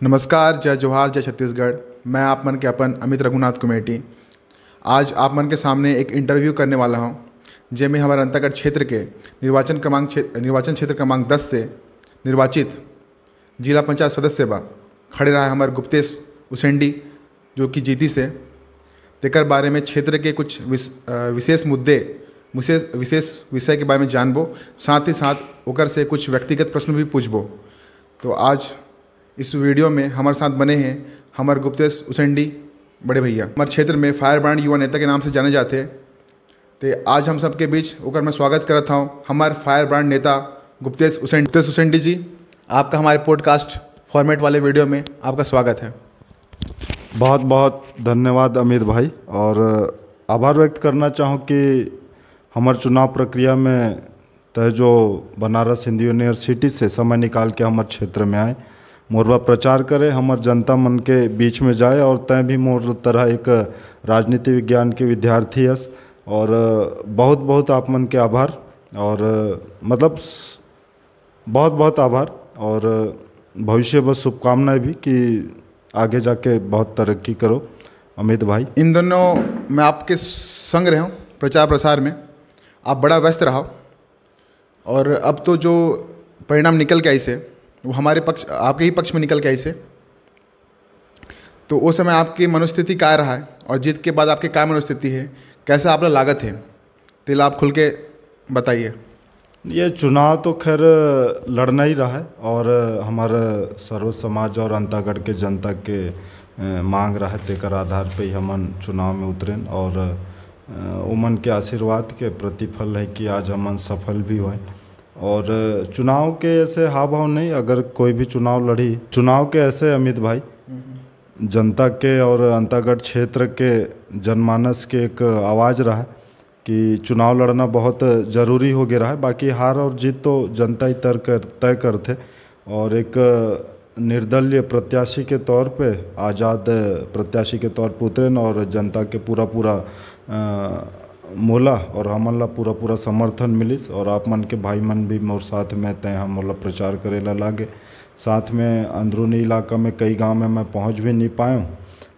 नमस्कार, जय जोहार, जय छत्तीसगढ़। मैं आप मन के अपन अमित रघुनाथ कुमेटी आज आप मन के सामने एक इंटरव्यू करने वाला हूं, जेमें हमारे अंतर्गत क्षेत्र के निर्वाचन क्षेत्र क्रमांक 10 से निर्वाचित जिला पंचायत सदस्य बा खड़े रहा है हमारे गुप्तेश उसेंडी, जो कि जीती से तेकर बारे में क्षेत्र के कुछ विशेष मुद्दे विशेष विषय के बारे में जानबो, साथ ही साथ ओकर से कुछ व्यक्तिगत प्रश्न भी पूछबो। तो आज इस वीडियो में हमारे साथ बने हैं हमारे गुप्तेश उसेंडी बड़े भैया, हमारे क्षेत्र में फायर ब्रांड युवा नेता के नाम से जाने जाते हैं। तो आज हम सबके बीच ओकर मैं स्वागत करता हूँ हमारे फायर ब्रांड नेता गुप्तेश उसेंडी जी। आपका हमारे पॉडकास्ट फॉर्मेट वाले वीडियो में आपका स्वागत है। बहुत बहुत धन्यवाद अमित भाई, और आभार व्यक्त करना चाहूँ कि हमारे चुनाव प्रक्रिया में तय जो बनारस हिंदू यूनिवर्सिटी से समय निकाल के हमारे क्षेत्र में आए, मोरबा प्रचार करे, हमारे जनता मन के बीच में जाए, और तय भी मोर तरह एक राजनीति विज्ञान के विद्यार्थी हस। और बहुत बहुत आप मन के आभार, और मतलब बहुत बहुत आभार, और भविष्य बस शुभकामनाएं भी कि आगे जाके बहुत तरक्की करो अमित भाई। इन दोनों मैं आपके संग रहा हूँ प्रचार प्रसार में, आप बड़ा व्यस्त रहा, और अब तो जो परिणाम निकल के आई से वो हमारे पक्ष आपके ही पक्ष में निकल के आई से, तो उस समय आपकी मनोस्थिति क्या रहा है और जीत के बाद आपकी क्या मनोस्थिति है, कैसा आपका लागत है, तो आप खुल के बताइए। ये चुनाव तो खैर लड़ना ही रहा है, और हमारे सर्व समाज और अंतागढ़ के जनता के मांग रहा है, तेकर आधार पे ही हमन चुनाव में उतरें, और उमन के आशीर्वाद के प्रतिफल है कि आज हमन सफल भी हुए। और चुनाव के ऐसे हाव भाव नहीं, अगर कोई भी चुनाव लड़ी, चुनाव के ऐसे अमित भाई जनता के और अंतागढ़ क्षेत्र के जनमानस के एक आवाज़ रहा है कि चुनाव लड़ना बहुत ज़रूरी हो गया रहा है। बाकी हार और जीत तो जनता ही तय करते, और एक निर्दलीय प्रत्याशी के तौर पे, आज़ाद प्रत्याशी के तौर पर उतरे, और जनता के पूरा मोला और हमन ला पूरा समर्थन मिलिस, और आप मन के भाई मन भी मोर साथ में तय हम मोला प्रचार करे ला लागे। साथ में अंदरूनी इलाका में कई गांव में मैं पहुंच भी नहीं पाया,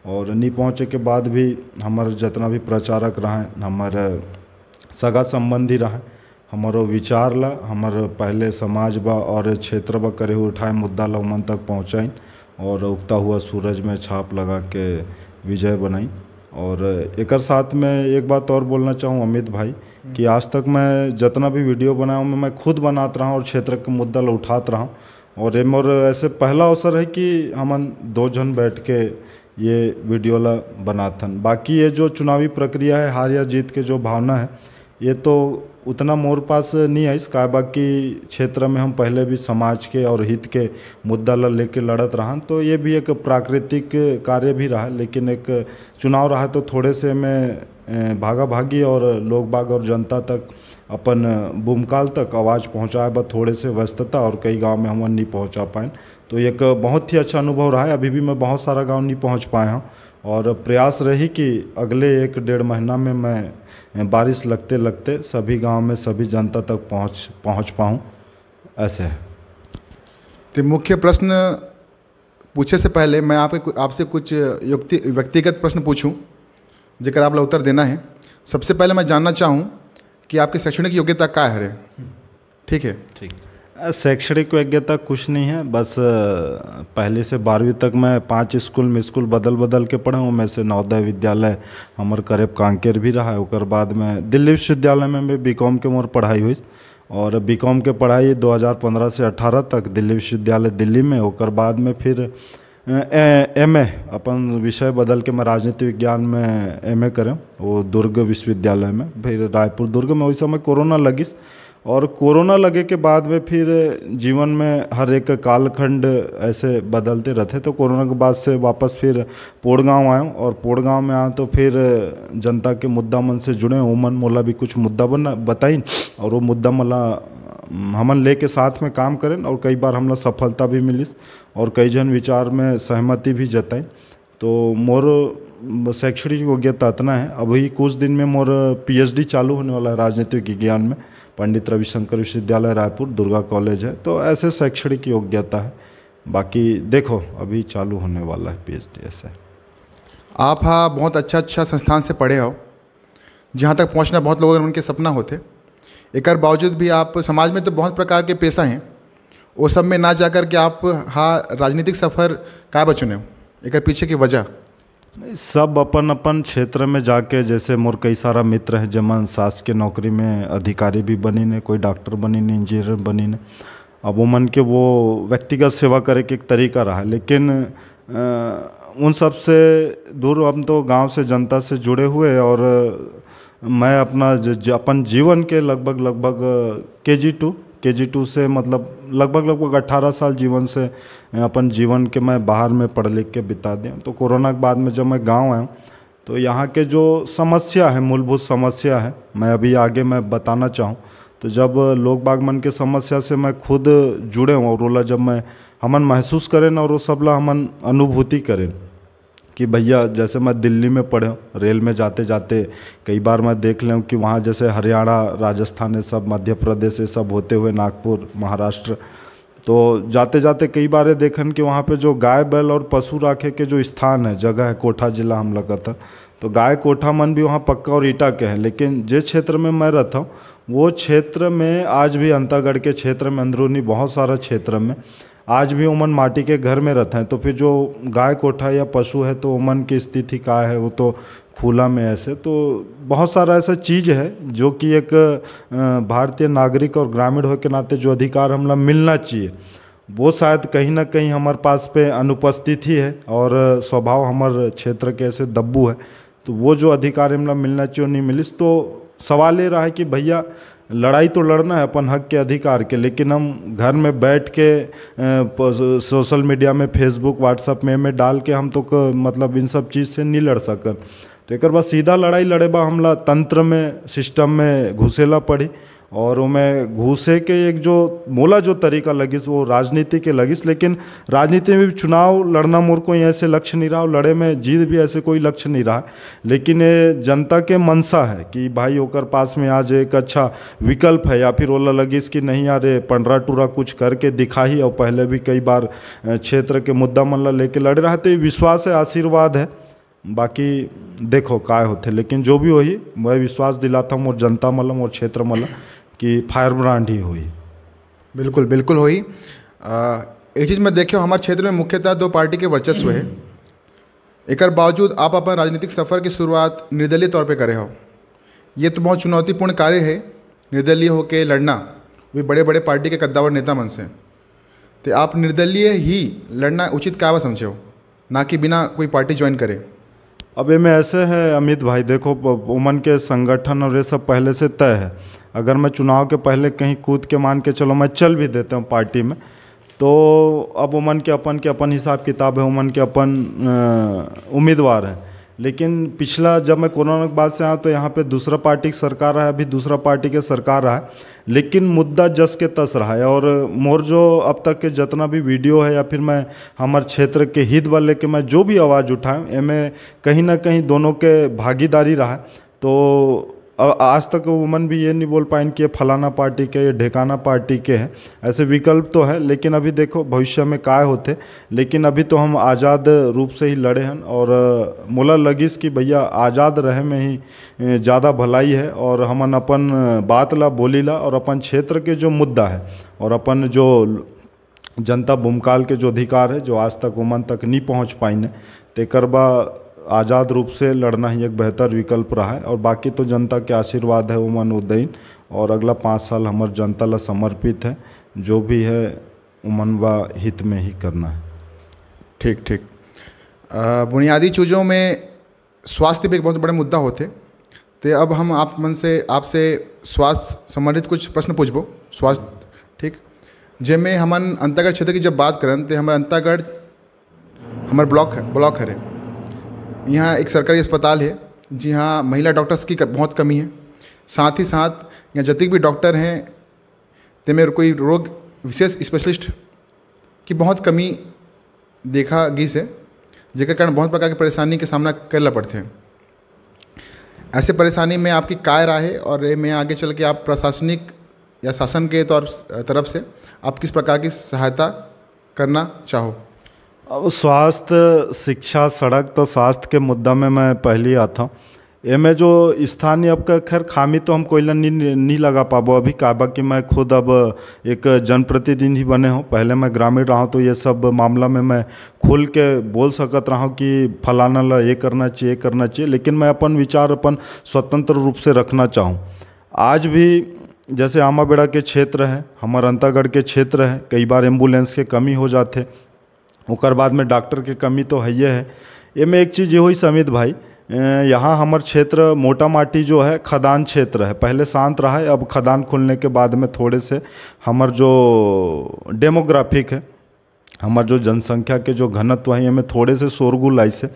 और नहीं पहुंचे के बाद भी हमारे जितना भी प्रचारक रहे, हमारे सगा संबंधी रहे, हमारो विचार ला हमारे पहले समाज बा और क्षेत्र बा करे हुए उठाए मुद्दा ला उमन तक पहुँचाई, और उगता हुआ सूरज में छाप लगा के विजय बनाई। और एक साथ में एक बात और बोलना चाहूँ अमित भाई कि आज तक मैं जितना भी वीडियो बनाया हूँ मैं खुद बनाता रहा और क्षेत्र के मुद्दा ला उठाता रहा, और ये मोर ऐसे पहला अवसर है कि हमन दो जन बैठ के ये वीडियो ला बनाथन। बाकी ये जो चुनावी प्रक्रिया है, हार या जीत के जो भावना है, ये तो उतना मोर पास नहीं है। इसका बाकी क्षेत्र में हम पहले भी समाज के और हित के मुद्दा ला लेके लड़त रहा, तो ये भी एक प्राकृतिक कार्य भी रहा, लेकिन एक चुनाव रहा तो थोड़े से में भागा भागी और लोग बाग और जनता तक अपन बुमकाल तक आवाज़ पहुँचाए बा थोड़े से व्यस्तता, और कई गांव में हम नहीं पहुँचा पाए, तो एक बहुत ही अच्छा अनुभव रहा है। अभी भी मैं बहुत सारा गाँव नहीं पहुँच पाया हूँ, और प्रयास रही कि अगले 1-1.5 महीना में मैं बारिश लगते लगते सभी गांव में सभी जनता तक पहुंच पाऊँ, ऐसे है। तो मुख्य प्रश्न पूछे से पहले मैं आपसे कुछ व्यक्तिगत प्रश्न पूछूं, जेकर आप लोग उत्तर देना है। सबसे पहले मैं जानना चाहूँ कि आपकी शैक्षणिक योग्यता क्या है? ठीक है। ठीक। शैक्षणिक योग्यता कुछ नहीं है, बस पहले से 12वीं तक मैं 5 स्कूल में बदल के पढ़ा हूँ। मैं से नवोदय विद्यालय हमार करेब कांकेर भी रहा है। उसके बाद में दिल्ली विश्वविद्यालय में बीकॉम के मोर पढ़ाई हुई, और बीकॉम के पढ़ाई 2015 से 18 तक दिल्ली विश्वविद्यालय दिल्ली में। उसके बाद में फिर एमए अपन विषय बदल के मैं राजनीति विज्ञान में एमए करें, वो दुर्ग विश्वविद्यालय में। फिर रायपुर दुर्ग में वही समय कोरोना लगिस, और कोरोना लगे के बाद में फिर जीवन में हर एक कालखंड ऐसे बदलते रहते, तो कोरोना के बाद से वापस फिर पोड़गांव आया, और पोड़गांव में आया तो फिर जनता के मुद्दा मन से जुड़े उमन मोला भी कुछ मुद्दा बताई, और वो मुद्दा मला हमन लेके साथ में काम करें, और कई बार हमला सफलता भी मिलिस, और कई जन विचार में सहमति भी जताई। तो मोर शैक्षणिक योग्यता इतना है। अभी कुछ दिन में मोर पीएचडी चालू होने वाला है राजनीतिक विज्ञान में, पंडित रविशंकर विश्वविद्यालय रायपुर दुर्गा कॉलेज है। तो ऐसे शैक्षणिक योग्यता है। बाकी देखो अभी चालू होने वाला है PhD ऐसा है। आप हाँ बहुत अच्छा संस्थान से पढ़े हो, जहाँ तक पहुँचना बहुत लोगों के उनके सपना होते। एकर बावजूद भी आप समाज में तो बहुत प्रकार के पेशा हैं, वो सब में ना जाकर के आप हाँ राजनीतिक सफ़र का बचुने हो, एकर पीछे की वजह? नहीं, सब अपन अपन क्षेत्र में जाके, जैसे मोर कई सारा मित्र हैं जमन शासकीय नौकरी में अधिकारी भी बनी ने, कोई डॉक्टर बनी ने, इंजीनियर बनी ने। अब वो मन के वो व्यक्तिगत सेवा करे के एक तरीका रहा है, लेकिन उन सब से दूर हम तो गांव से जनता से जुड़े हुए। और मैं अपना अपन जीवन के लगभग KG2 से मतलब लगभग 18 साल जीवन से अपन जीवन के मैं बाहर में पढ़ लिख के बिता दिया। तो कोरोना के बाद में जब मैं गांव आया तो यहाँ के जो समस्या है, मूलभूत समस्या है, मैं अभी आगे मैं बताना चाहूँ। तो जब लोग बागमन के समस्या से मैं खुद जुड़े हूँ और ओला जब मैं हमन महसूस करें और वो सब ला हमन अनुभूति करें कि भैया जैसे मैं दिल्ली में पढ़े हूँ, रेल में जाते जाते कई बार मैं देख लें कि वहाँ जैसे हरियाणा, राजस्थान, ये सब मध्य प्रदेश ये सब होते हुए नागपुर, महाराष्ट्र, तो जाते जाते कई बार देखन कि वहाँ पे जो गाय बैल और पशु राखे के जो स्थान है, जगह है, कोठा जिला हम लगातार, तो गाय कोठा मन भी वहाँ पक्का और ईटा के हैं। लेकिन जिस क्षेत्र में मैं रहता हूँ वो क्षेत्र में आज भी अंतागढ़ के क्षेत्र में, अंदरूनी बहुत सारा क्षेत्र में आज भी उमन माटी के घर में रहते हैं। तो फिर जो गाय कोठा या पशु है तो उमन की स्थिति क्या है, वो तो खुला में ऐसे तो बहुत सारा ऐसा चीज़ है जो कि एक भारतीय नागरिक और ग्रामीण हो के नाते जो अधिकार हमला मिलना चाहिए, वो शायद कहीं ना कहीं हमारे पास पे अनुपस्थित ही है। और स्वभाव हमारे क्षेत्र के ऐसे दब्बू है, तो वो जो अधिकार हमला मिलना चाहिए नहीं मिलिस। तो सवाल ये रहा है कि भैया लड़ाई तो लड़ना है अपन हक के अधिकार के, लेकिन हम घर में बैठ के सोशल मीडिया में, फेसबुक, व्हाट्सएप में डाल के हम तो मतलब इन सब चीज़ से नहीं लड़ सकन। तो एक बार सीधा लड़ाई लड़ेबा हमला तंत्र में, सिस्टम में घुसेला पड़ी। और मैं घुसे के एक जो मोला जो तरीका लगिस वो राजनीति के लगिस। लेकिन राजनीति में भी चुनाव लड़ना मोर को ऐसे लक्ष्य नहीं रहा, लड़े में जीत भी ऐसे कोई लक्ष्य नहीं रहा। लेकिन ये जनता के मनसा है कि भाई ओकर पास में आज एक अच्छा विकल्प है, या फिर ओला लगिस कि नहीं यार पंडरा टूरा कुछ करके दिखा ही। और पहले भी कई बार क्षेत्र के मुद्दा मन ला लेके लड़े रहा, तो ये विश्वास है, आशीर्वाद है। बाकी देखो काय होते, लेकिन जो भी होई मैं विश्वास दिलाता हूँ मोर जनता मलम और क्षेत्र मलम कि फायर ब्रांड ही हुई। बिल्कुल बिल्कुल हुई। एक चीज़ मैं देखियो हमारे क्षेत्र में मुख्यतः 2 पार्टी के वर्चस्व है। एकर बावजूद आप अपन राजनीतिक सफ़र की शुरुआत निर्दलीय तौर पे करे हो। ये तो बहुत चुनौतीपूर्ण कार्य है, निर्दलीय होके लड़ना, भी बड़े बड़े पार्टी के कद्दावर नेता मन से। तो आप निर्दलीय ही लड़ना उचित क्या समझे हो, ना कि बिना कोई पार्टी ज्वाइन करे? अब ये में ऐसे है अमित भाई, देखो उमन के संगठन और ये सब पहले से तय है। अगर मैं चुनाव के पहले कहीं कूद के मान के चलो मैं चल भी देता हूँ पार्टी में, तो अब उमन के अपन हिसाब किताब है, उमन के अपन उम्मीदवार हैं। लेकिन पिछला जब मैं कोरोना के बाद से आया तो यहाँ पे दूसरा पार्टी की सरकार रहा है, अभी दूसरा पार्टी के सरकार रहा है, लेकिन मुद्दा जस के तस रहा है। और मोर जो अब तक के जितना भी वीडियो है या फिर मैं हमारे क्षेत्र के हित वाले के मैं जो भी आवाज़ उठाऊँ, इनमें कहीं ना कहीं दोनों के भागीदारी रहा है। तो आज तक वुमन भी ये नहीं बोल पाए कि ये फलाना पार्टी के, ये ढेकाना पार्टी के हैं। ऐसे विकल्प तो है, लेकिन अभी देखो भविष्य में काय होते। लेकिन अभी तो हम आज़ाद रूप से ही लड़े हैं और मोला लगिस कि भैया आज़ाद रहे में ही ज़्यादा भलाई है। और हमन अपन बात ला बोली ला और अपन क्षेत्र के जो मुद्दा है और अपन जो जनता भूमकाल के जो अधिकार है जो आज तक वुमन तक नहीं पहुँच पाई ने, तेकरबा आज़ाद रूप से लड़ना ही एक बेहतर विकल्प रहा है। और बाकी तो जनता के आशीर्वाद है उमन उदयन, और अगला 5 साल हमारे जनता ला समर्पित है, जो भी है उमन व हित में ही करना है। ठीक ठीक। बुनियादी चीज़ों में स्वास्थ्य भी एक बहुत बड़ा मुद्दा होते। तो अब हम आपसे स्वास्थ्य संबंधित कुछ प्रश्न पूछबो। स्वास्थ्य ठीक, जिनमें हमन अंतागढ़ क्षेत्र की जब बात करें तो हमारे अंतागढ़ हमारे ब्लॉक है। यहाँ एक सरकारी अस्पताल है, जी हाँ, महिला डॉक्टर्स की बहुत कमी है। साथ ही साथ यहाँ जितने भी डॉक्टर हैं तेमें कोई रोग विशेष स्पेशलिस्ट की बहुत कमी देखा गई से, जिसके कारण बहुत प्रकार की परेशानी के सामना करना पड़ते हैं। ऐसे परेशानी में आपकी काय राय है, और मैं आगे चल के आप प्रशासनिक या शासन के तरफ से आप किस प्रकार की सहायता करना चाहो? अब स्वास्थ्य, शिक्षा, सड़क, तो स्वास्थ्य के मुद्दा में मैं पहले आता हूँ। एमे जो स्थानीय अब का खैर खामी तो हम कोई नहीं लगा पाबो अभी, काबा कि मैं खुद अब एक जनप्रतिनिधि बने हूँ। पहले मैं ग्रामीण रहा हूँ तो ये सब मामला में मैं खुल के बोल सकत रहा हूँ कि फलाना ला ये करना चाहिए, करना चाहिए, लेकिन मैं अपन विचार अपन स्वतंत्र रूप से रखना चाहूँ। आज भी जैसे आमाबेड़ा के क्षेत्र है, हमारे अंतागढ़ के क्षेत्र है, कई बार एम्बुलेंस के कमी हो जाते, ओकर बाद में डॉक्टर के कमी तो है है। ये में एक चीज़ ये हुई समित भाई, यहाँ हमार क्षेत्र मोटा माटी जो है खदान क्षेत्र है, पहले शांत रहा है, अब खदान खुलने के बाद में थोड़े से हमार जो डेमोग्राफिक है, हमार जो जनसंख्या के जो घनत्व है, में थोड़े से शोरगुल आई से।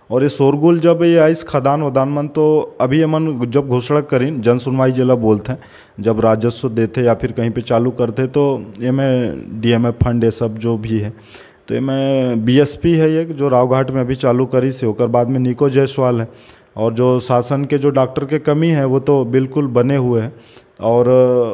और ये शोरगुल जब ये आइस खदान वदान मन, तो अभी ये मन जब घोषणा करी जन सुनवाई जिला बोलते हैं, जब राजस्व देते या फिर कहीं पे चालू करते, तो ये में डीएमएफ फंड ये सब जो भी है, तो ये में बीएसपी है ये जो रावघाट में अभी चालू करी से, ओकर बाद में निको जायसवाल है। और जो शासन के जो डॉक्टर के कमी है वो तो बिल्कुल बने हुए हैं। और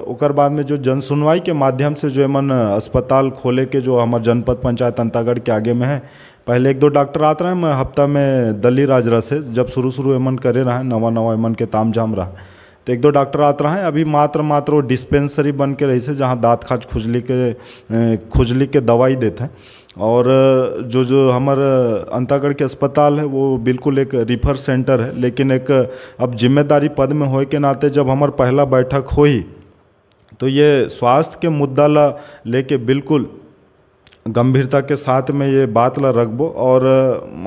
ओकर बाद में जो जन सुनवाई के माध्यम से जो मन अस्पताल खोले के जो हमारे जनपद पंचायत अंतागढ़ के आगे में है, पहले 1-2 डॉक्टर आते रहे, मैं हफ्ता में दली राजरा से जब शुरू एमन करे रहा है, नवा एमन के ताम झाम रहा, तो 1-2 डॉक्टर आते रहे। अभी मात्र वो डिस्पेंसरी बन के रही से, जहाँ दाँत खाज खुजली के दवाई देते हैं। और जो हमारे अंतागढ़ के अस्पताल है वो बिल्कुल एक रिफर सेंटर है, लेकिन एक अब जिम्मेदारी पद में होए के नाते जब हमार पहला बैठक हुई, तो ये स्वास्थ्य के मुद्दा ला लेके बिल्कुल गंभीरता के साथ में ये बात ला रखबो। और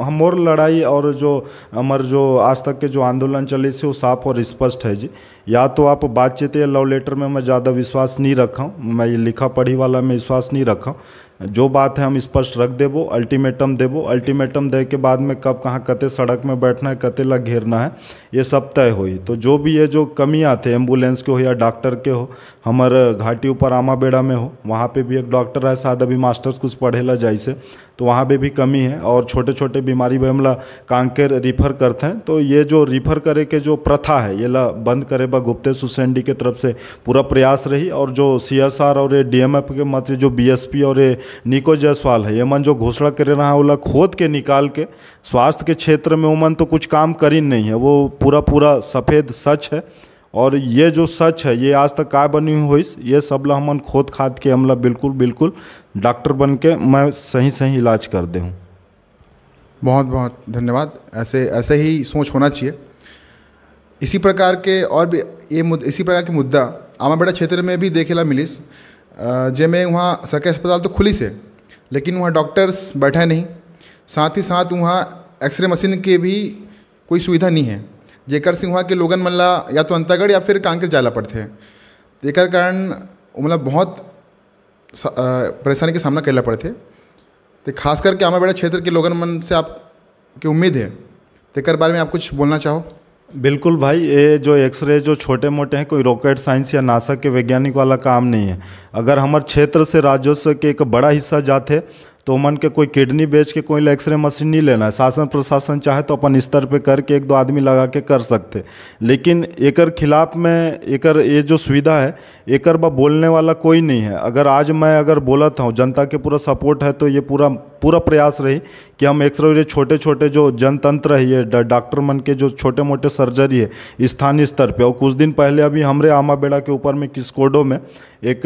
हमोर लड़ाई और जो हमार जो आज तक के जो आंदोलन चले से वो साफ और स्पष्ट है जी। या तो आप बातचीत या लव लेटर में मैं ज़्यादा विश्वास नहीं रखा हूँ, मैं ये लिखा पढ़ी वाला में विश्वास नहीं रखा हूँ। जो बात है हम स्पष्ट रख देबो, अल्टीमेटम देबो, अल्टीमेटम दे के बाद में कब कहाँ कते सड़क में बैठना है, कते ला घेरना है, ये सब तय हुई। तो जो भी ये जो कमी आते एम्बुलेंस के हो या डॉक्टर के हो, हमारे घाटी ऊपर आमाबेड़ा में हो, वहाँ पे भी एक डॉक्टर है, शायद अभी मास्टर्स कुछ पढ़ेला जैसे, तो वहाँ पे भी कमी है। और छोटे छोटे बीमारी में हमला कांकेर रिफ़र करते हैं, तो ये जो रिफ़र करे के जो प्रथा है ये ला बंद करे बा गुप्ते सुसेंडी के तरफ से पूरा प्रयास रही। और जो CSR और ये DMF के मत जो BSP और ये निको जायसवाल है, ये मन जो घोषणा करे रहा है वो खोद के निकाल के स्वास्थ्य के क्षेत्र में उमन तो कुछ काम करी नहीं है, वो पूरा सफ़ेद सच है। और ये जो सच है ये आज तक का बनी हुई, ये सब ला हमन खोद खाद के हमला बिल्कुल डॉक्टर बन के मैं सही इलाज कर दे हूँ। बहुत बहुत धन्यवाद। ऐसे ही सोच होना चाहिए। इसी प्रकार के और भी इसी प्रकार के मुद्दा आमाबेड़ा क्षेत्र में भी देखेला मिलिस, जेमें वहाँ सरकारी अस्पताल तो खुली से, लेकिन वहाँ डॉक्टर्स बैठा नहीं, साथ ही साथ वहाँ एक्सरे मशीन के भी कोई सुविधा नहीं है, जेकर से वहाँ के लोगन मन ला या तो अंतागढ़ या फिर कांकेर जाला पड़ते हैं। जेकर कारण मतलब बहुत परेशानी के सामना करना पड़ते। तो खास करके आमाबेड़ा क्षेत्र के लोगन मन से आपकी उम्मीद है, तेकर बारे में आप कुछ बोलना चाहो? बिल्कुल भाई, ये जो एक्सरे जो छोटे मोटे हैं, कोई रॉकेट साइंस या नासा के वैज्ञानिक वाला काम नहीं है। अगर हमारे क्षेत्र से राजस्व के एक बड़ा हिस्सा जाते तो मन के कोई किडनी बेच के कोई एक्सरे मशीन नहीं लेना है। शासन प्रशासन चाहे तो अपन स्तर पे करके 1-2 आदमी लगा के कर सकते, लेकिन एकर खिलाफ में एकर ये जो सुविधा है एकर बा बोलने वाला कोई नहीं है। अगर मैं बोलत हूँ, जनता के पूरा सपोर्ट है, तो ये पूरा प्रयास रही कि हम एक्सरे छोटे छोटे जो जनतंत्र है, ये डॉक्टर मन के जो छोटे मोटे सर्जरी है स्थानीय स्तर पे। और कुछ दिन पहले अभी हमरे आमाबेड़ा के ऊपर में किसकोडो में एक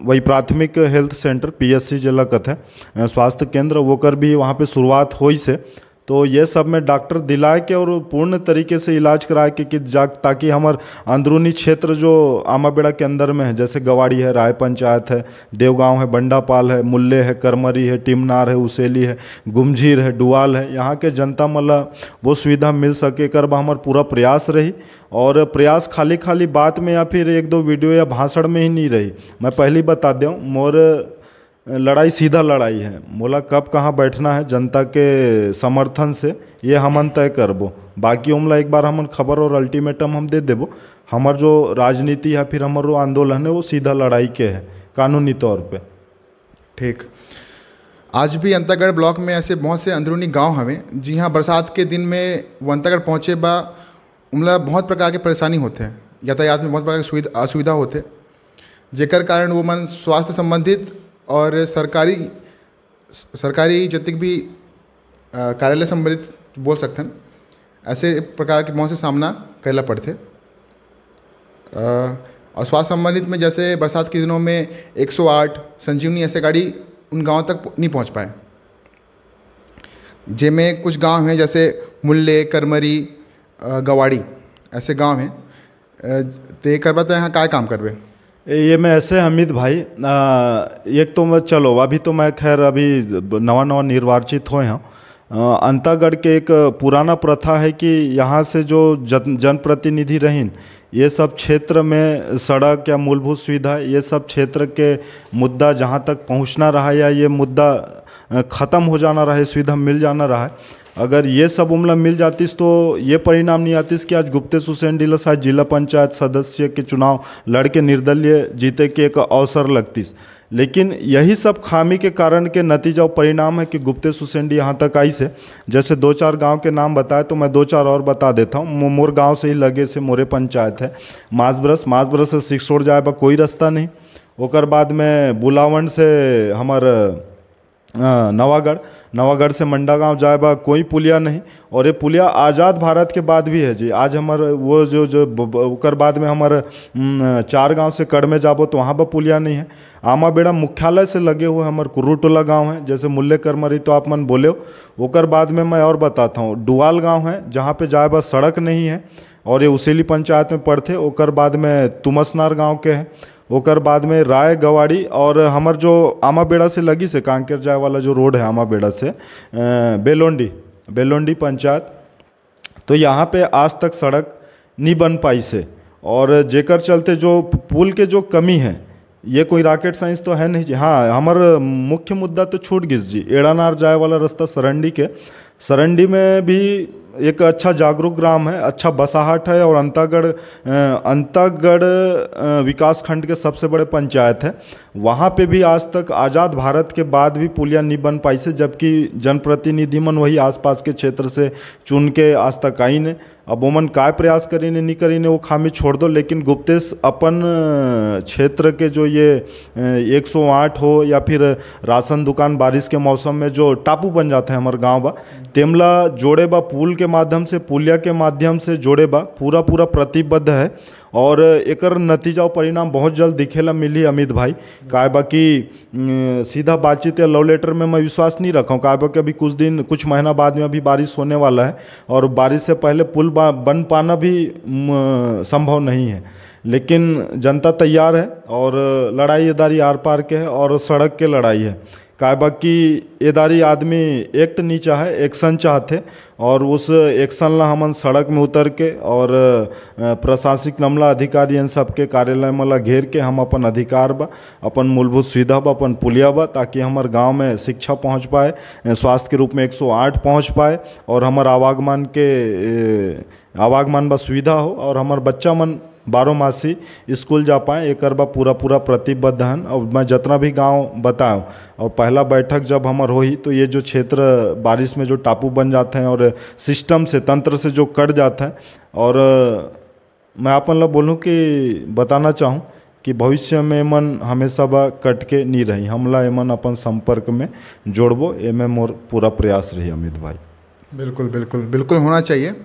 वही प्राथमिक हेल्थ सेंटर PSC जिला कथ है स्वास्थ्य केंद्र, वो कर भी वहाँ पे शुरुआत हुई से। तो ये सब में डॉक्टर दिलाए के और पूर्ण तरीके से इलाज कराए के ताकि हमार अंदरूनी क्षेत्र जो आमाबेड़ा के अंदर में है, जैसे गवाड़ी है, राय पंचायत है, देवगांव है, बंडापाल है, मुल्ले है, करमरी है, टिमनार है, उसेली है, गुमझीर है, डुआल है, यहाँ के जनता मला वो सुविधा मिल सके कर हमार पूरा प्रयास रही। और प्रयास खाली बात में या फिर 1-2 वीडियो या भाषण में ही नहीं रही। मैं पहले बता दूँ, मोर लड़ाई सीधा लड़ाई है, मोला कब कहाँ बैठना है जनता के समर्थन से ये हमन तय करबो। बाकी हमला एक बार हमन खबर और अल्टीमेटम हम दे देबो। हमार जो राजनीति या फिर हमार जो आंदोलन है वो सीधा लड़ाई के है, कानूनी तौर पे। ठीक। आज भी अंतागढ़ ब्लॉक में ऐसे बहुत से अंदरूनी गांव हमें, जी हाँ, बरसात के दिन में वो अंतागढ़ पहुँचे बा उमला बहुत प्रकार के परेशानी होते हैं, यातायात में बहुत प्रकार के असुविधा होते, जेकर कारण वो मन स्वास्थ्य संबंधित और सरकारी जतिक भी कार्यालय संबंधित बोल सकते हैं, ऐसे प्रकार के बहुत से सामना कैला पड़ते। और स्वास्थ्य संबंधित में जैसे बरसात के दिनों में 108 संजीवनी ऐसे गाड़ी उन गांव तक नहीं पहुंच पाए, जिनमें कुछ गांव हैं जैसे मुल्ले, करमरी, गवाड़ी ऐसे गांव हैं। ते कर बताए यहाँ क्या काम करवे? ये मैं ऐसे हमीद भाई, एक तो मैं चलो अभी तो मैं खैर अभी नवा निर्वाचित हुए हैं। अंतागढ़ के एक पुराना प्रथा है कि यहाँ से जो जनप्रतिनिधि रहीन, ये सब क्षेत्र में सड़क या मूलभूत सुविधा, ये सब क्षेत्र के मुद्दा जहाँ तक पहुँचना रहा या ये मुद्दा ख़त्म हो जाना रहा, सुविधा मिल जाना रहा है, अगर ये सब उमला मिल जातीस तो ये परिणाम नहीं आतीस कि आज गुप्तेश हुसैन डीला साहब जिला पंचायत सदस्य के चुनाव लड़के निर्दलीय जीते के एक अवसर लगतीस। लेकिन यही सब खामी के कारण के नतीजा और परिणाम है कि गुप्तेश हुसैन डी यहाँ तक आई से। जैसे 2-4 गांव के नाम बताए तो मैं 2-4 और बता देता हूँ। मोर गांव से ही लगे से मोरे पंचायत है, मासब्रस से सिक्सोड़ जाए बा कोई रास्ता नहीं। ओकर बाद में बुलावन से हमार नवागढ़ से मंडा गांव जाए बा कोई पुलिया नहीं। और ये पुलिया आज़ाद भारत के बाद भी है जी। आज हमार वो जो ओकर बाद में हमारे 4 गांव से कड़ में जाबो तो वहाँ पर पुलिया नहीं है। आमा बेड़ा मुख्यालय से लगे हुए हमारे कुर्रुटोला गांव है, जैसे मुल्ले करमरी तो आप मन बोले हो। ओकर बाद में मैं और बताता हूँ, डुआल गांव है जहाँ पे जाए बा सड़क नहीं है और ये उसेली पंचायत में पड़ते। ओकर बाद में तुमसनार गाँव के हैं, ओकर बाद में राय, गवाड़ी और हमार जो आमा बेड़ा से लगी से कांकेर जाए वाला जो रोड है आमा बेड़ा से बेलोंडी पंचायत, तो यहाँ पे आज तक सड़क नहीं बन पाई से। और जेकर चलते जो पुल के जो कमी है, ये कोई रॉकेट साइंस तो है नहीं जी। हाँ, हमार मुख्य मुद्दा तो छूट गिस जी, एड़ानार जाए वाला रास्ता सरंडी में भी एक अच्छा जागरूक ग्राम है, अच्छा बसाहट है और अंतागढ़ विकास खंड के सबसे बड़े पंचायत है। वहाँ पे भी आज तक आज़ाद भारत के बाद भी पुलिया नहीं बन पाई से, जबकि जनप्रतिनिधि मन वही आसपास के क्षेत्र से चुन के आज तक आई ने। अब ओमन काय प्रयास करीने नहीं करीने वो खामी छोड़ दो, लेकिन गुप्तेश अपन क्षेत्र के जो ये 108 हो या फिर राशन दुकान बारिश के मौसम में जो टापू बन जाते हैं हमारे गांव बा, तेमला जोड़े बा पुल के माध्यम से, पुलिया के माध्यम से जोड़े बा पूरा प्रतिबद्ध है। और एकर नतीजा और परिणाम बहुत जल्द दिखेला मिली अमित भाई। काय बा कि सीधा बातचीत या लव लेटर में मैं विश्वास नहीं रखा हूँ। काय बा कि अभी कुछ महीना बाद में अभी बारिश होने वाला है और बारिश से पहले पुल बन पाना भी संभव नहीं है। लेकिन जनता तैयार है और लड़ाई एदारी आर पार के है और सड़क के लड़ाई है। काय बा कि एदारी आदमी एक्ट नहीं चाहे, एक्शन चाहते और उस एक्शन ला हमन सड़क में उतर के और प्रशासनिक मामला अधिकारी इन सबके कार्यालय में घेर के हम अपन अधिकार बा, अपन मूलभूत सुविधा बा, अपन पुलिया बा, ताकि हमारे गांव में शिक्षा पहुंच पाए, स्वास्थ्य के रूप में 108 पहुंच पाए और हमारे आवागमन बा सुविधा हो और हमारे बच्चा मन 12 मासी स्कूल जा पाए। एक बा पूरा प्रतिबद्ध हन। और मैं जितना भी गांव बताऊँ और पहला बैठक जब हमार होई तो ये जो क्षेत्र बारिश में जो टापू बन जाते हैं और सिस्टम से, तंत्र से जो कट जाता है, और मैं अपन ला बोलूँ कि बताना चाहूँ कि भविष्य में एमन हमेशा बा कट के नहीं रही, हमला एमन अपन संपर्क में जोड़बो, एमे मोर पूरा प्रयास रही अमित भाई। बिल्कुल होना चाहिए।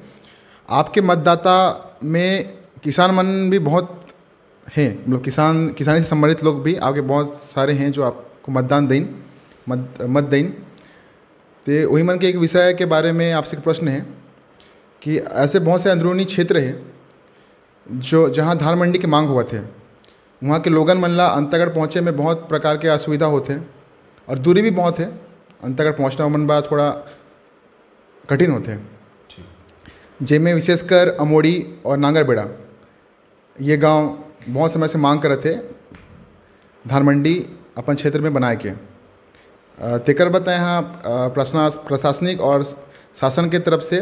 आपके मतदाता में किसान मन भी बहुत हैं, मतलब किसानी से संबंधित लोग भी आपके बहुत सारे हैं जो आपको मत दें। तो वही मन के एक विषय के बारे में आपसे एक प्रश्न है कि ऐसे बहुत से अंदरूनी क्षेत्र हैं जहाँ धान मंडी की मांग हुआ थे, वहाँ के लोगन मन ला अंतागढ़ पहुँचे में बहुत प्रकार के असुविधा होते हैं और दूरी भी बहुत है। अंतागढ़ पहुँचना मन बा थोड़ा कठिन होते हैं, जिनमें विशेषकर अमोड़ी और नांगरबेड़ा ये गांव बहुत समय से मांग कर रहे थे धान मंडी अपन क्षेत्र में बनाए के। तेकर बताएं यहाँ प्रशासनिक और शासन के तरफ से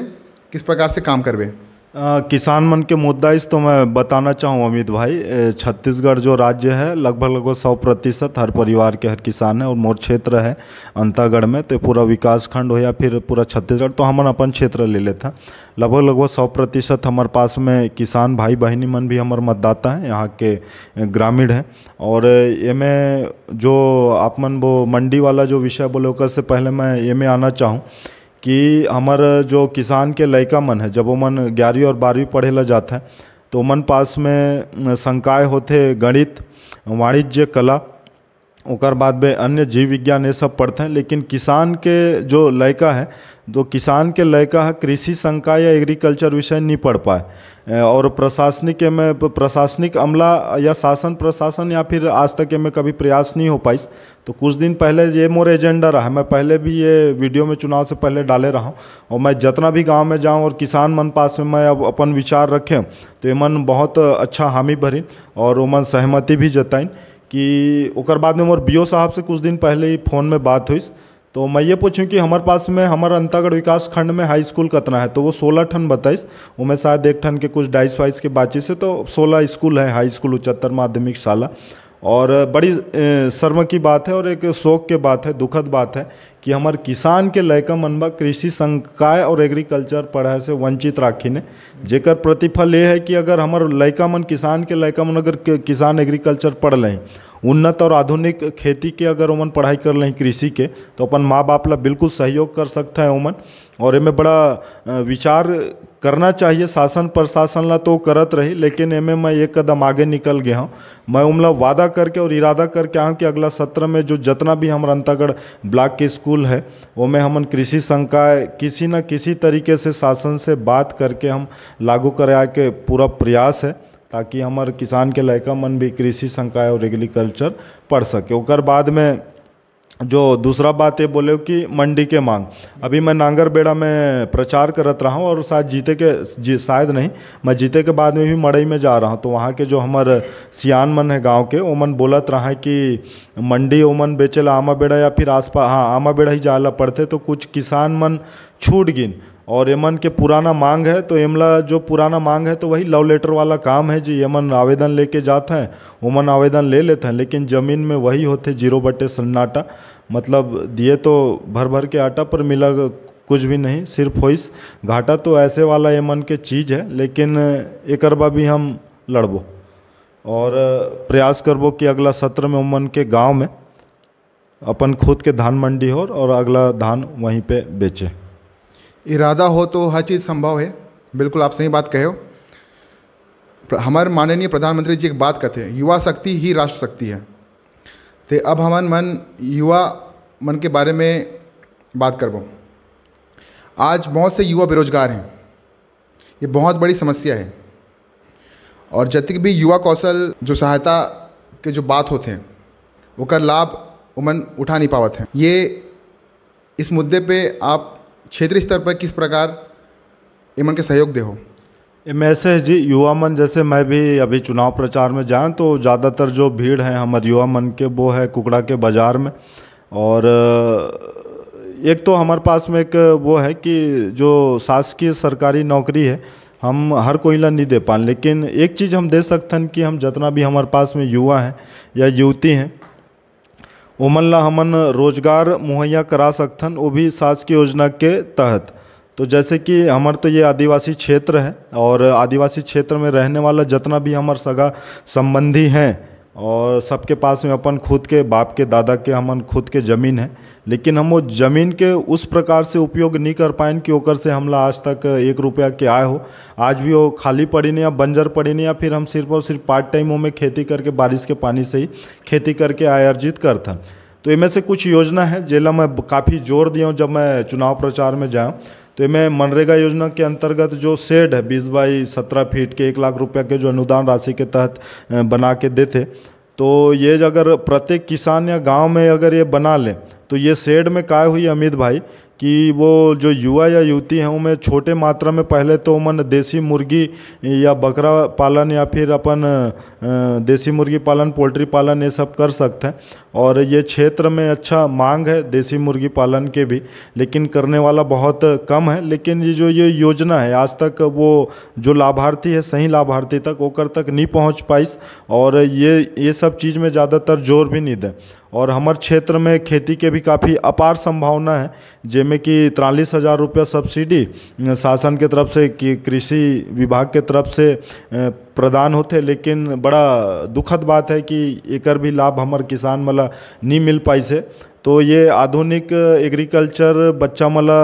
किस प्रकार से काम करवे? किसान मन के मुद्दा इस तो मैं बताना चाहूँ अमित भाई, छत्तीसगढ़ जो राज्य है लगभग लगभग 100% हर परिवार के हर किसान है, और मोर क्षेत्र है अंतागढ़ में, तो पूरा विकास खंड हो या फिर पूरा छत्तीसगढ़, तो हमन अपन क्षेत्र ले लेते हैं। लगभग लगभग 100% हमारे पास में किसान भाई बहनी मन भी हमारे मतदाता हैं, यहाँ के ग्रामीण हैं। और ये में जो आप मन वो मंडी वाला जो विषय बोले ओकर से पहले मैं ये में आना चाहूँ कि हमार जो किसान के लड़का मन है, जब वो मन 11वीं और 12वीं पढ़े ला जाता है तो मन पास में संकाय होते गणित, वाणिज्य, कला, ओकर बाद में अन्य जीव विज्ञान ये सब पढ़ते हैं। लेकिन किसान के जो लड़का है, जो किसान के लड़का है कृषि संकाय या एग्रीकल्चर विषय नहीं पढ़ पाए, और प्रशासनिक में प्रशासनिक अमला या शासन प्रशासन या फिर आज तक में कभी प्रयास नहीं हो पाई। तो कुछ दिन पहले ये मोर एजेंडा रहा है, मैं पहले भी ये वीडियो में चुनाव से पहले डाले रहा हूँ, और मैं जितना भी गांव में जाऊँ और किसान मन पास में मैं अब अपन विचार रखें तो ये मन बहुत अच्छा हामी भरी और वो मन सहमति भी जताइन कि ओकर बाद में मोर बीओ साहब से कुछ दिन पहले ही फ़ोन में बात हुई, तो मैं ये पूछूं कि हमारे पास में हमारे अंतागढ़ विकास खंड में हाई स्कूल कितना है, तो वो 16 ठन बताइस, उनमें शायद 1 ठन के कुछ डाइस वाइस के बाची से, तो 16 स्कूल है, हाई स्कूल, उच्चतर माध्यमिक शाला। और बड़ी शर्म की बात है और एक शोक के बात है, दुखद बात है कि हमारे किसान के लड़का मनबा कृषि संकाय और एग्रीकल्चर पढ़ाई से वंचित राखी ने, जेकर प्रतिफल ये है कि अगर हमारे लड़का मन, किसान के लड़का मन अगर किसान एग्रीकल्चर पढ़ लें, उन्नत और आधुनिक खेती के अगर ओमन पढ़ाई कर लें कृषि के, तो अपन माँ बाप ला बिल्कुल सहयोग कर सकते हैं ओमन। और इनमें बड़ा विचार करना चाहिए शासन प्रशासन ला, तो करत रही, लेकिन इनमें मैं एक कदम आगे निकल गया हूँ। मैं उमला वादा करके और इरादा करके आऊँ कि अगला सत्र में जो जितना भी हमारा अंतागढ़ ब्लॉक के स्कूल है वो में हमन कृषि संकाय किसी न किसी तरीके से शासन से बात करके हम लागू कराए के पूरा प्रयास है, ताकि हमारे किसान के लड़का मन भी कृषि संकाय और एग्रीकल्चर पढ़ सके। ओकर बाद में जो दूसरा बात ये बोले कि मंडी के मांग, अभी मैं नांगरबेड़ा में प्रचार करत रहा हूँ, और शायद नहीं, मैं जीते के बाद में भी मड़ई में जा रहा हूँ, तो वहाँ के जो हमारे सियान मन है गांव के, ओमन बोलत रहा है कि मंडी ओमन बेचेला आमा बेड़ा या फिर आसपास, हाँ आमा बेड़ा ही जाला पड़ते, तो कुछ किसान मन छूट गिन, और एमन के पुराना मांग है, तो एमला जो पुराना मांग है तो वही लव लेटर वाला काम है जी, एमन आवेदन लेके जाते हैं, ओमन आवेदन ले लेते हैं, लेकिन ज़मीन में वही होते 0/सन्नाटा, मतलब दिए तो भर भर के आटा पर मिला कुछ भी नहीं, सिर्फ होइस घाटा। तो ऐसे वाला एमन के चीज़ है, लेकिन एकरबा भी हम लड़बो और प्रयास करबो कि अगला सत्र में ओमन के गाँव में अपन खुद के धान मंडी हो और अगला धान वहीं पे बेचे। इरादा हो तो हर चीज़ संभव है, बिल्कुल आप सही बात कहे हो। हमारे माननीय प्रधानमंत्री जी एक बात कहते हैं, युवा शक्ति ही राष्ट्र शक्ति है। तो अब हमार मन युवा मन के बारे में बात करबो। आज बहुत से युवा बेरोजगार हैं, ये बहुत बड़ी समस्या है, और जतिक भी युवा कौशल जो सहायता के जो बात होते हैं ओकर लाभ उमन उठा नहीं पावत हैं। ये इस मुद्दे पे आप क्षेत्रीय स्तर पर किस प्रकार इमन के सहयोग दे हो? ऐसे है जी, युवा मन, जैसे मैं भी अभी चुनाव प्रचार में जाऊँ तो ज़्यादातर जो भीड़ है हमारे युवा मन के वो है कुकड़ा के बाज़ार में। और एक तो हमारे पास में एक वो है कि जो शासकीय सरकारी नौकरी है हम हर कोई ला नहीं दे पान, लेकिन एक चीज़ हम दे सकते हैं कि हम जितना भी हमारे पास में युवा हैं या युवती हैं ओमन ला हमन रोजगार मुहैया करा सकथन, वो भी शासकीय योजना के तहत। तो जैसे कि हमार तो ये आदिवासी क्षेत्र है, और आदिवासी क्षेत्र में रहने वाला जितना भी हमार सगा संबंधी हैं और सबके पास में अपन खुद के बाप के दादा के हमन खुद के ज़मीन है, लेकिन हम वो ज़मीन के उस प्रकार से उपयोग नहीं कर पाएँ कि ओकर से हमला आज तक 1 रुपया के आय हो। आज भी वो खाली पड़ी नहीं या बंजर पड़ी नहीं, या फिर हम सिर्फ और सिर्फ पार्ट टाइम में खेती करके बारिश के पानी से ही खेती करके आय अर्जित करते हैं। तो इनमें से कुछ योजना है जिला मैं काफ़ी जोर दिया हूँ जब मैं चुनाव प्रचार में जाऊँ। तो इनमें मनरेगा योजना के अंतर्गत जो शेड है 20 बाई 17 फीट के 1 लाख रुपया के जो अनुदान राशि के तहत बना के देते, तो ये अगर प्रत्येक किसान या गांव में अगर ये बना लें तो ये शेड में काय हुई अमित भाई कि वो जो युवा या युवती हैं उनमें छोटे मात्रा में पहले तो उमन देसी मुर्गी या बकरा पालन या फिर अपन देसी मुर्गी पालन, पोल्ट्री पालन ये सब कर सकते हैं। और ये क्षेत्र में अच्छा मांग है देसी मुर्गी पालन के भी, लेकिन करने वाला बहुत कम है। लेकिन ये योजना है आज तक वो जो लाभार्थी है सही लाभार्थी तक ओकर तक नहीं पहुंच पाइस, और ये सब चीज़ में ज़्यादातर जोर भी नहीं दे। और हमार क्षेत्र में खेती के भी काफ़ी अपार संभावना है, जिसमें कि 43,000 रुपया सब्सिडी शासन के तरफ से कि कृषि विभाग के तरफ से प्रदान होते, लेकिन बड़ा दुखद बात है कि एकर भी लाभ हमार किसान मला नहीं मिल पाई से। तो ये आधुनिक एग्रीकल्चर बच्चा मला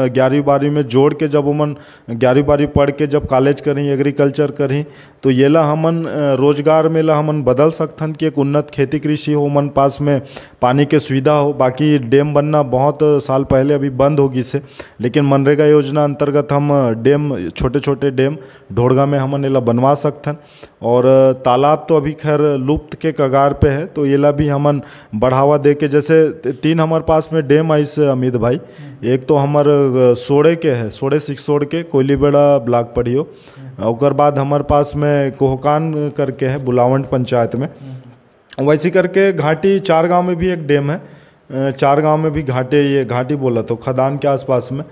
11वीं 12वीं में जोड़ के जब हमन 11वीं 12वीं पढ़ के जब कॉलेज करी एग्रीकल्चर करी तो ये ला हमन रोजगार में ला हमन बदल सकथन कि एक उन्नत खेती कृषि हो, मन पास में पानी के सुविधा हो। बाकी डैम बनना बहुत साल पहले अभी बंद होगी से, लेकिन मनरेगा योजना अंतर्गत हम डैम छोटे छोटे डैम ढोड़गा में हमन ये ला बनवा सकथन। और तालाब तो अभी खैर लुप्त के कगार पे है, तो ये ला भी हमन बढ़ावा दे के, जैसे 3 हमारे पास में डैम आई से अमित भाई, एक तो हमार सोड़े के है, सोड़े सिक्सोड़ के कोयलीबेड़ा ब्लॉक पड़ियो, और बाद हमारे पास में कोहकान करके है बुलावंट पंचायत में। वैसे करके घाटी 4 गांव में भी एक डैम है, 4 गांव में भी ये घाटी बोला तो खदान के आसपास में।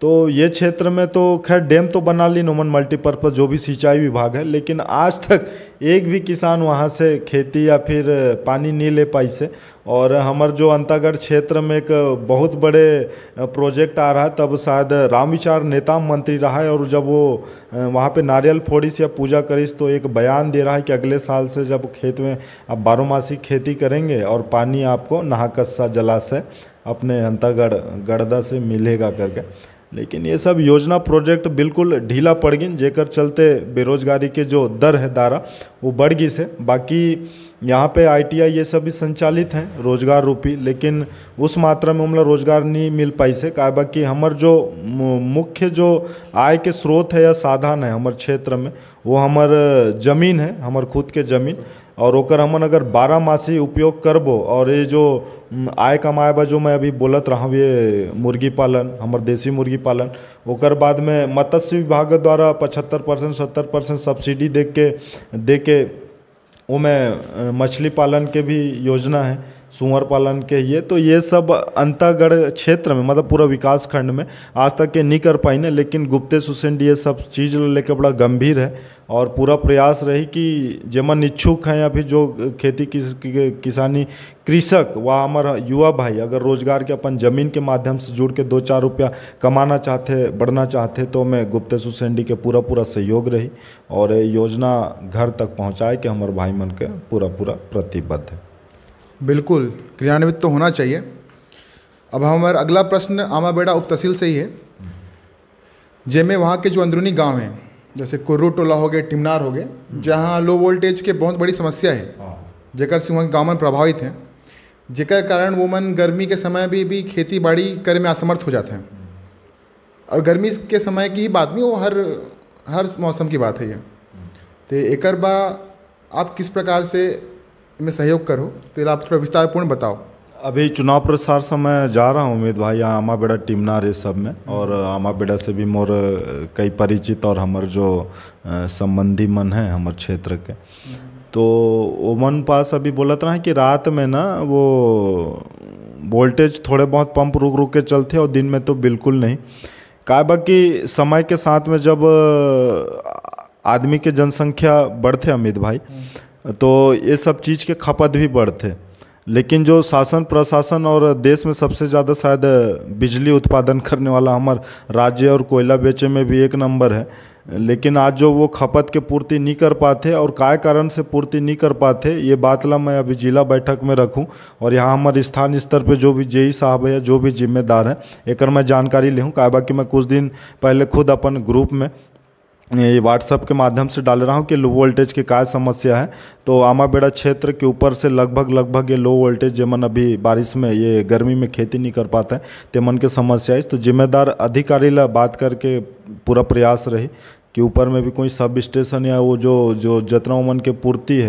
तो ये क्षेत्र में तो खैर डैम तो बना ली नोमन मल्टीपर्पज़ जो भी सिंचाई विभाग है, लेकिन आज तक एक भी किसान वहाँ से खेती या फिर पानी नहीं ले पाई से। और हमार जो अंतागढ़ क्षेत्र में एक बहुत बड़े प्रोजेक्ट आ रहा है, तब शायद रामविचार नेता मंत्री रहा है, और जब वो वहाँ पे नारियल फोड़िस या पूजा करिस तो एक बयान दे रहा है कि अगले साल से जब खेत में आप 12मासी खेती करेंगे और पानी आपको नहाकस्सा जलाशय अपने अंतागढ़ गड़दा से मिलेगा करके। लेकिन ये सब योजना प्रोजेक्ट बिल्कुल ढीला पड़ गई, जेकर चलते बेरोजगारी के जो दर है दारा वो बढ़ गई से। बाकी यहाँ पे ITI ये सब भी संचालित हैं रोजगार रूपी, लेकिन उस मात्रा में हमला रोजगार नहीं मिल पाई से। का बाकी हमार जो मुख्य जो आय के स्रोत है या साधन है हमार क्षेत्र में वो हमार जमीन है, हमार खुद के जमीन, और ओकर हमन अगर 12मासी उपयोग करबो और ये जो आय कमाए बा जो मैं अभी बोलत रहा हूँ ये मुर्गी पालन हमार देसी मुर्गी पालन, ओकर बाद में मत्स्य विभाग द्वारा 75% 70% सब्सिडी दे के वो में मछली पालन के भी योजना है, सुअर पालन के तो ये सब अंतागढ़ क्षेत्र में मतलब पूरा विकास खंड में आज तक के नहीं कर पाई ने। लेकिन गुप्ते सुसेंडी ये सब चीज़ लेके बड़ा गंभीर है और पूरा प्रयास रही कि जेमन इच्छुक हैं या फिर जो खेती किसानी कृषक व हमारा युवा भाई अगर रोजगार के अपन जमीन के माध्यम से जुड़ के 2-4 रुपया कमाना चाहते बढ़ना चाहते तो मैं गुप्ते सुसेंडी के पूरा सहयोग रही और योजना घर तक पहुँचाए कि हमारे भाई मन के पूरा प्रतिबद्ध है। बिल्कुल क्रियान्वित तो होना चाहिए। अब हमारा अगला प्रश्न आमाबेड़ा उप तहसील से ही है, जेमें वहाँ के जो अंदरूनी गांव हैं जैसे कुर्रू टोला हो गए, टिमनार हो गए, जहाँ लो वोल्टेज के बहुत बड़ी समस्या है, जेकर से वहाँ गाँव मन प्रभावित हैं, जेकर कारण वो मन गर्मी के समय भी खेती बाड़ी करे में असमर्थ हो जाते हैं। और गर्मी के समय की ही बात नहीं, वो हर मौसम की बात है ये। तो एकर बा आप किस प्रकार से में सहयोग करो, तो आप थोड़ा विस्तारपूर्ण बताओ। अभी चुनाव प्रचार समय जा रहा हूँ उम्मीद भाई यहाँ आमाबेड़ा टिमनार ये सब में, और आमाबेड़ा से भी मोर कई परिचित और हमार जो संबंधी मन है हमारे क्षेत्र के, तो वो मन पास अभी बोलत रहा है कि रात में ना वो वोल्टेज थोड़े बहुत पंप रुक के चलते और दिन में तो बिल्कुल नहीं। का बाकी समय के साथ में जब आदमी के जनसंख्या बढ़ते अमित भाई तो ये सब चीज़ के खपत भी बढ़ते, लेकिन जो शासन प्रशासन और देश में सबसे ज़्यादा शायद बिजली उत्पादन करने वाला हमारा राज्य और कोयला बेचे में भी 1 नंबर है, लेकिन आज जो वो खपत के पूर्ति नहीं कर पाते और काय कारण से पूर्ति नहीं कर पाते ये बात ला मैं अभी जिला बैठक में रखूं और यहाँ हमारे स्थानीय स्तर पे जो भी जेई साहब है जो भी जिम्मेदार है एक मैं जानकारी ले हूँ। काय बाकी मैं कुछ दिन पहले खुद अपन ग्रुप में ये व्हाट्सएप के माध्यम से डाल रहा हूँ कि लो वोल्टेज की क्या समस्या है। तो आमाबेड़ा क्षेत्र के ऊपर से लगभग ये लो वोल्टेज जेमन अभी बारिश में ये गर्मी में खेती नहीं कर पाता है तेमन के समस्या है। तो जिम्मेदार अधिकारी ला बात करके पूरा प्रयास रही कि ऊपर में भी कोई सब स्टेशन या वो जो जितना उमन के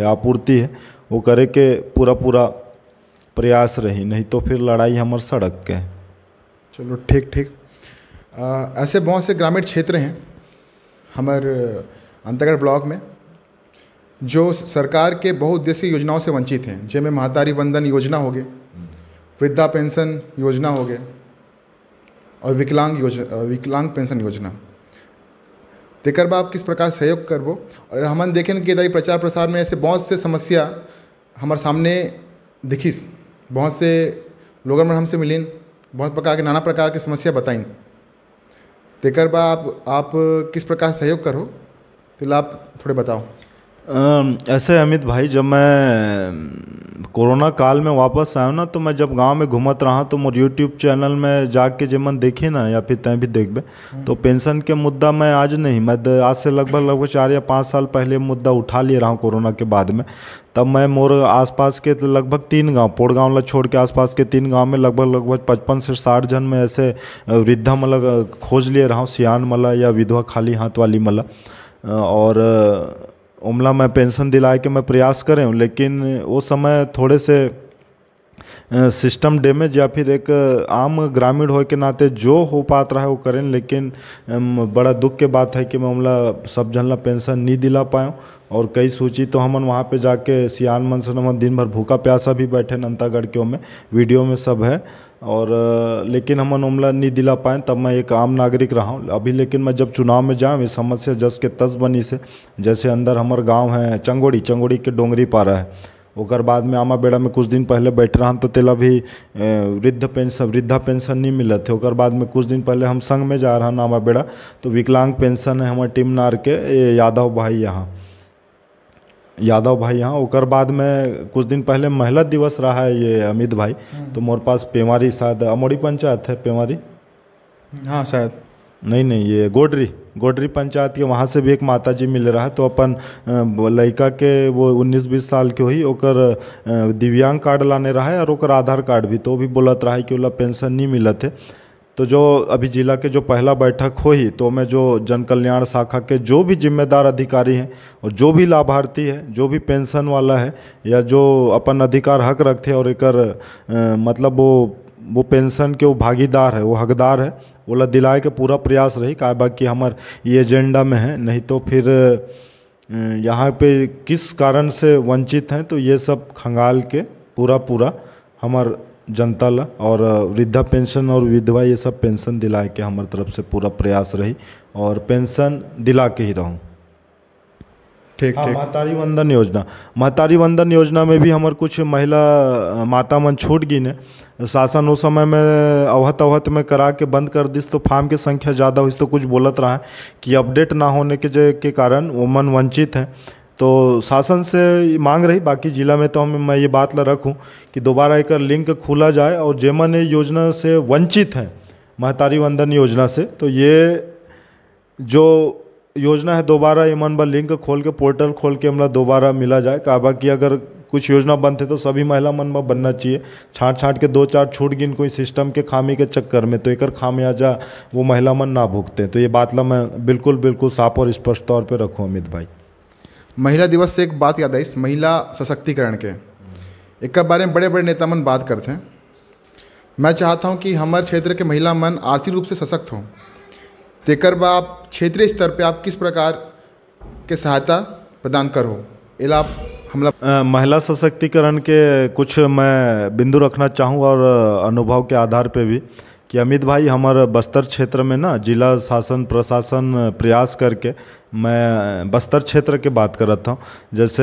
आपूर्ति है वो करे के पूरा प्रयास रही, नहीं तो फिर लड़ाई हमार सड़क के। चलो ठीक ठीक। ऐसे बहुत से ग्रामीण क्षेत्र हैं हमारे अंतरगढ़ ब्लॉक में जो सरकार के बहुउद्देशीय योजनाओं से वंचित हैं, जिनमें महतारी वंदन योजना हो गए, वृद्धा पेंशन योजना हो गए और विकलांग पेंशन योजना। तेकर बा आप किस प्रकार सहयोग करबो। और हमन देखें कि इधर प्रचार प्रसार में ऐसे बहुत से समस्या हमारे सामने दिखिस, बहुत से लोगों में हमसे मिलीन, बहुत प्रकार के नाना प्रकार की समस्या बताइन। तेकर बा आप किस प्रकार सहयोग करो, तो आप थोड़े बताओ। ऐसे अमित भाई, जब मैं कोरोना काल में वापस आया ना, तो मैं जब गांव में घूमत रहा तो मोर यूट्यूब चैनल में जाके जेमन देखे ना, या फिर तय भी देखबे, तो पेंशन के मुद्दा मैं आज नहीं, मैं आज से लगभग 4 या 5 साल पहले मुद्दा उठा लिए रहा हूँ कोरोना के बाद में। तब मैं मोर आसपास के लगभग 3 गांव, पोड़ गाँव ला छोड़ के आसपास के 3 गांव में लगभग 55 से 60 जन में ऐसे वृद्धा मतलब खोज लिए रहा हूँ, सियान मला या विधवा खाली हाथ वाली मला, और उमला मैं पेंशन दिलाए के मैं प्रयास करे हूँ। लेकिन वो समय थोड़े से सिस्टम डैमेज या फिर एक आम ग्रामीण हो के नाते जो हो पाता रहा है वो करें, लेकिन बड़ा दुख के बात है कि मैं उमला सब जन ला पेंशन नहीं दिला पाया। और कई सूची तो हमन वहाँ पे जाके सियान मन से हम दिन भर भूखा प्यासा भी बैठे अंतागढ़ के में, वीडियो में सब है, और लेकिन हमन उमला नहीं दिला पाए। तब मैं एक आम नागरिक रहा हूँ अभी। लेकिन मैं जब चुनाव में जाऊँ, ये समस्या जस के तस बनी से, जैसे अंदर हमार गांव है चंगोड़ी के डोंगरी पारा है, ओकर बाद में आमा बेड़ा में कुछ दिन पहले बैठ रहा तो तेला भी वृद्धा पेंशन नहीं मिला थे। ओकर बाद में कुछ दिन पहले हम संग में जा रहा आमा बेड़ा, तो विकलांग पेंशन है हमारे टीम नार के यादव भाई यहाँ। ओकर बाद में कुछ दिन पहले महिला दिवस रहा है ये अमित भाई, तो मोर पास पेमारी शायद अमोड़ी पंचायत है पेमारी, हाँ शायद नहीं ये गोडरी पंचायत के, वहाँ से भी एक माता जी मिल रहा है। तो अपन लड़का के वो 19-20 साल के हुई, ओकर दिव्यांग कार्ड लाने रहा है और ओकर आधार कार्ड भी, तो भी बोलत रहा है कि ओला पेंशन नहीं मिलत है। तो जो अभी जिला के जो पहला बैठक हुई, तो मैं जो जन कल्याण शाखा के जो भी जिम्मेदार अधिकारी हैं और जो भी लाभार्थी है, जो भी पेंशन वाला है या जो अपन अधिकार हक रखते और एकर मतलब वो पेंशन के वो भागीदार है, वो हकदार है, ओला दिलाए के पूरा प्रयास रही का बाकी हमार ये एजेंडा में है। नहीं तो फिर यहाँ पे किस कारण से वंचित हैं, तो ये सब खंगाल के पूरा हमार जनता ला और वृद्धा पेंशन और विधवा ये सब पेंशन दिलाए के हमारे तरफ से पूरा प्रयास रही, और पेंशन दिला के ही रहूँ। ठीक हाँ, ठीक। महतारी वंदन योजना में भी हमारे कुछ महिला माता मन छूट गई ने। शासन उस समय में अवहत में करा के बंद कर दिस, तो फार्म की संख्या ज़्यादा हुई, तो कुछ बोलत रहा है कि अपडेट ना होने के कारण वो मन वंचित हैं। तो शासन से मांग रही, बाकी जिला में तो मैं ये बात ला रखूँ कि दोबारा एक लिंक खोला जाए, और जेमन योजना से वंचित हैं महतारी वंदन योजना से, तो ये जो योजना है दोबारा ईमन बा लिंक खोल के पोर्टल खोल के हमला दोबारा मिला जाए। का बाकी अगर कुछ योजना बनते तो सभी महिला मन में बनना चाहिए, छाँट के 2-4 छूट गिन कोई सिस्टम के खामी के चक्कर में, तो एकर खामियाजा वो महिला मन ना भुगते। तो ये बात ला मैं बिल्कुल साफ और स्पष्ट तौर पर रखूँ अमित भाई। महिला दिवस से एक बात याद आई, इस महिला सशक्तिकरण के एक बारे में बड़े नेता मन बात करते हैं। मैं चाहता हूं कि हमारे क्षेत्र के महिला मन आर्थिक रूप से सशक्त हों। तेकर बा आप क्षेत्रीय स्तर पे आप किस प्रकार के सहायता प्रदान करो, इला हमला महिला सशक्तिकरण के कुछ मैं बिंदु रखना चाहूँ, और अनुभव के आधार पे भी, कि अमित भाई हमारे बस्तर क्षेत्र में ना जिला शासन प्रशासन प्रयास करके, मैं बस्तर क्षेत्र के बात कर रहा था, जैसे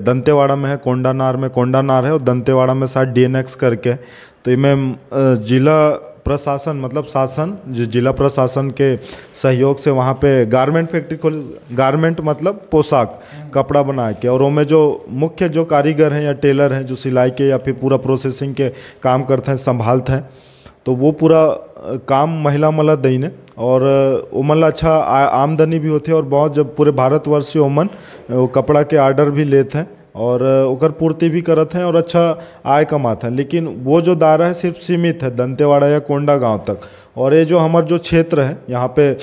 दंतेवाड़ा में है कोंडानार है, और दंतेवाड़ा में शायद DNX करके, तो इनमें जिला प्रशासन मतलब शासन जिला प्रशासन के सहयोग से वहाँ पे गारमेंट फैक्ट्री खोल, गारमेंट मतलब पोशाक कपड़ा बना के, और उनमें जो मुख्य जो कारीगर हैं या टेलर हैं जो सिलाई के या फिर पूरा प्रोसेसिंग के काम करते हैं संभालते हैं, तो वो पूरा काम महिला मला दईने, और उमन अच्छा आमदनी भी होती है, और बहुत जब पूरे भारतवर्ष से उमन वो कपड़ा के ऑर्डर भी लेते हैं और ओकर पूर्ति भी करते हैं और अच्छा आय कमाते हैं। लेकिन वो जो दायरा है सिर्फ सीमित है दंतेवाड़ा या कोंडा गांव तक। और ये जो हमारा जो क्षेत्र है यहाँ पे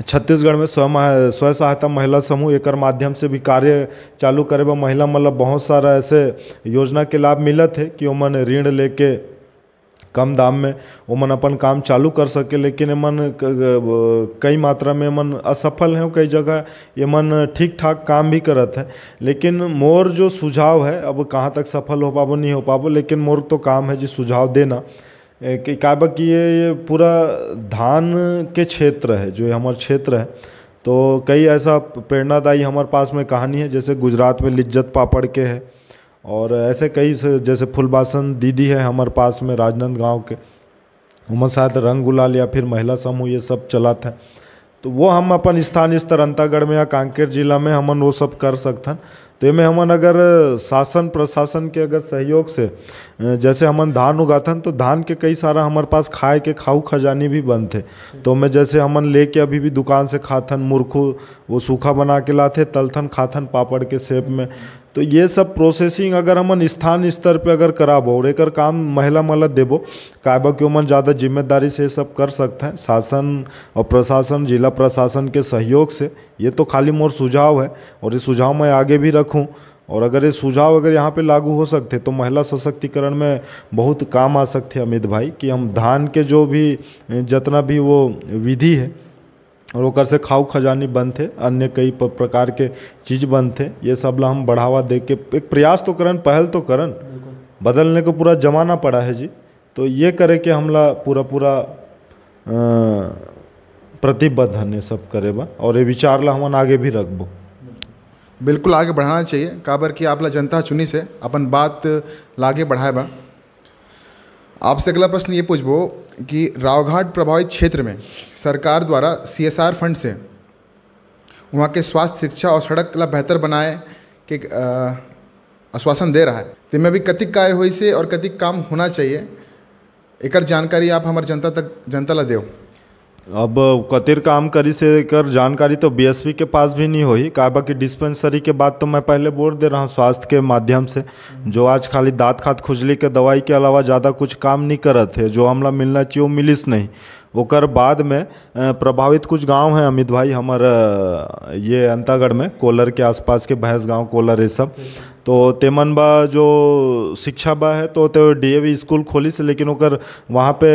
छत्तीसगढ़ में स्व सहायता महिला समूह एकर माध्यम से भी कार्य चालू करे बा महिला मतलब बहुत सारा ऐसे योजना के लाभ मिलत है कि उमन ऋण लेके कम दाम में वो मन अपन काम चालू कर सके, लेकिन एमन कई मात्रा में एमन असफल हैं, कई जगह एमन ठीक ठाक काम भी करत है। लेकिन मोर जो सुझाव है, अब कहाँ तक सफल हो पाबो नहीं हो पाबो, लेकिन मोर तो काम है जी सुझाव देना कि क्या बा कि ये पूरा धान के क्षेत्र है, जो हमारा क्षेत्र है। तो कई ऐसा प्रेरणादायी हमारे पास में कहानी है, जैसे गुजरात में लिज्जत पापड़ के है, और ऐसे कई से जैसे फुलबासन दीदी है हमारे पास में राजनांदगांव के, उमर शायद रंग गुलाल या फिर महिला समूह ये सब चला था। तो वो हम अपन स्थानीय स्तर अंतागढ़ में या कांकेर जिला में हमन वो सब कर सकथन। तो ये में हमन अगर शासन प्रशासन के अगर सहयोग से जैसे हमन धान उगाथन, तो धान के कई सारा हमारे पास खाए के खाऊ खजानी भी बनते। तो मैं जैसे हमन लेके अभी भी दुकान से खाथन मुरखू, वो सूखा बना के लाते तलथन खाथन पापड़ के शेप में। तो ये सब प्रोसेसिंग अगर हमन स्थानीय स्तर पे अगर कराबो और एकर काम महिला मला देबो, कायबा कि ओमन ज़्यादा जिम्मेदारी से सब कर सकते हैं शासन और प्रशासन, जिला प्रशासन के सहयोग से। ये तो खाली मोर सुझाव है और ये सुझाव मैं आगे भी रखूं, और अगर ये सुझाव अगर यहाँ पे लागू हो सकते तो महिला सशक्तिकरण में बहुत काम आ सकते अमित भाई, कि हम धान के जो भी जितना भी वो विधि है और ओकर से खाऊ खजानी बनते, अन्य कई प्रकार के चीज़ बनते, ये सब ला हम बढ़ावा दे के एक प्रयास तो करन, पहल तो करन। बदलने को पूरा जमाना पड़ा है जी, तो ये करे कि हमला पूरा प्रतिबद्ध हन ये सब करे बा, और ये विचार ला हमन आगे भी रखबो। बिल्कुल आगे बढ़ाना चाहिए, काबर कि आप ला जनता चुनी से अपन बात लागे बढ़ाए बा। आपसे अगला प्रश्न ये पूछबो कि रावघाट प्रभावित क्षेत्र में सरकार द्वारा CSR फंड से वहाँ के स्वास्थ्य, शिक्षा और सड़क ला बेहतर बनाए के आश्वासन दे रहा है। तो में भी कतिक कार्य हुई से और कतिक काम होना चाहिए, एकर जानकारी आप हमारे जनता ला देव। अब कतिर काम करी से कर जानकारी तो BSP के पास भी नहीं हुई, काबा की डिस्पेंसरी के बाद तो मैं पहले बोल दे रहा हूँ स्वास्थ्य के माध्यम से, जो आज खाली दाँत खात खुजली के दवाई के अलावा ज़्यादा कुछ काम नहीं करत है, जो हमला मिलना चाहिए वो मिलिस नहीं। ओकर बाद में प्रभावित कुछ गांव हैं अमित भाई हमार ये अंतागढ़ में, कोलर के आसपास के भैंस गांव कोलर ये सब, तो तेमन बा जो शिक्षा बा है तो DAV स्कूल खोली से, लेकिन ओकर वहाँ पे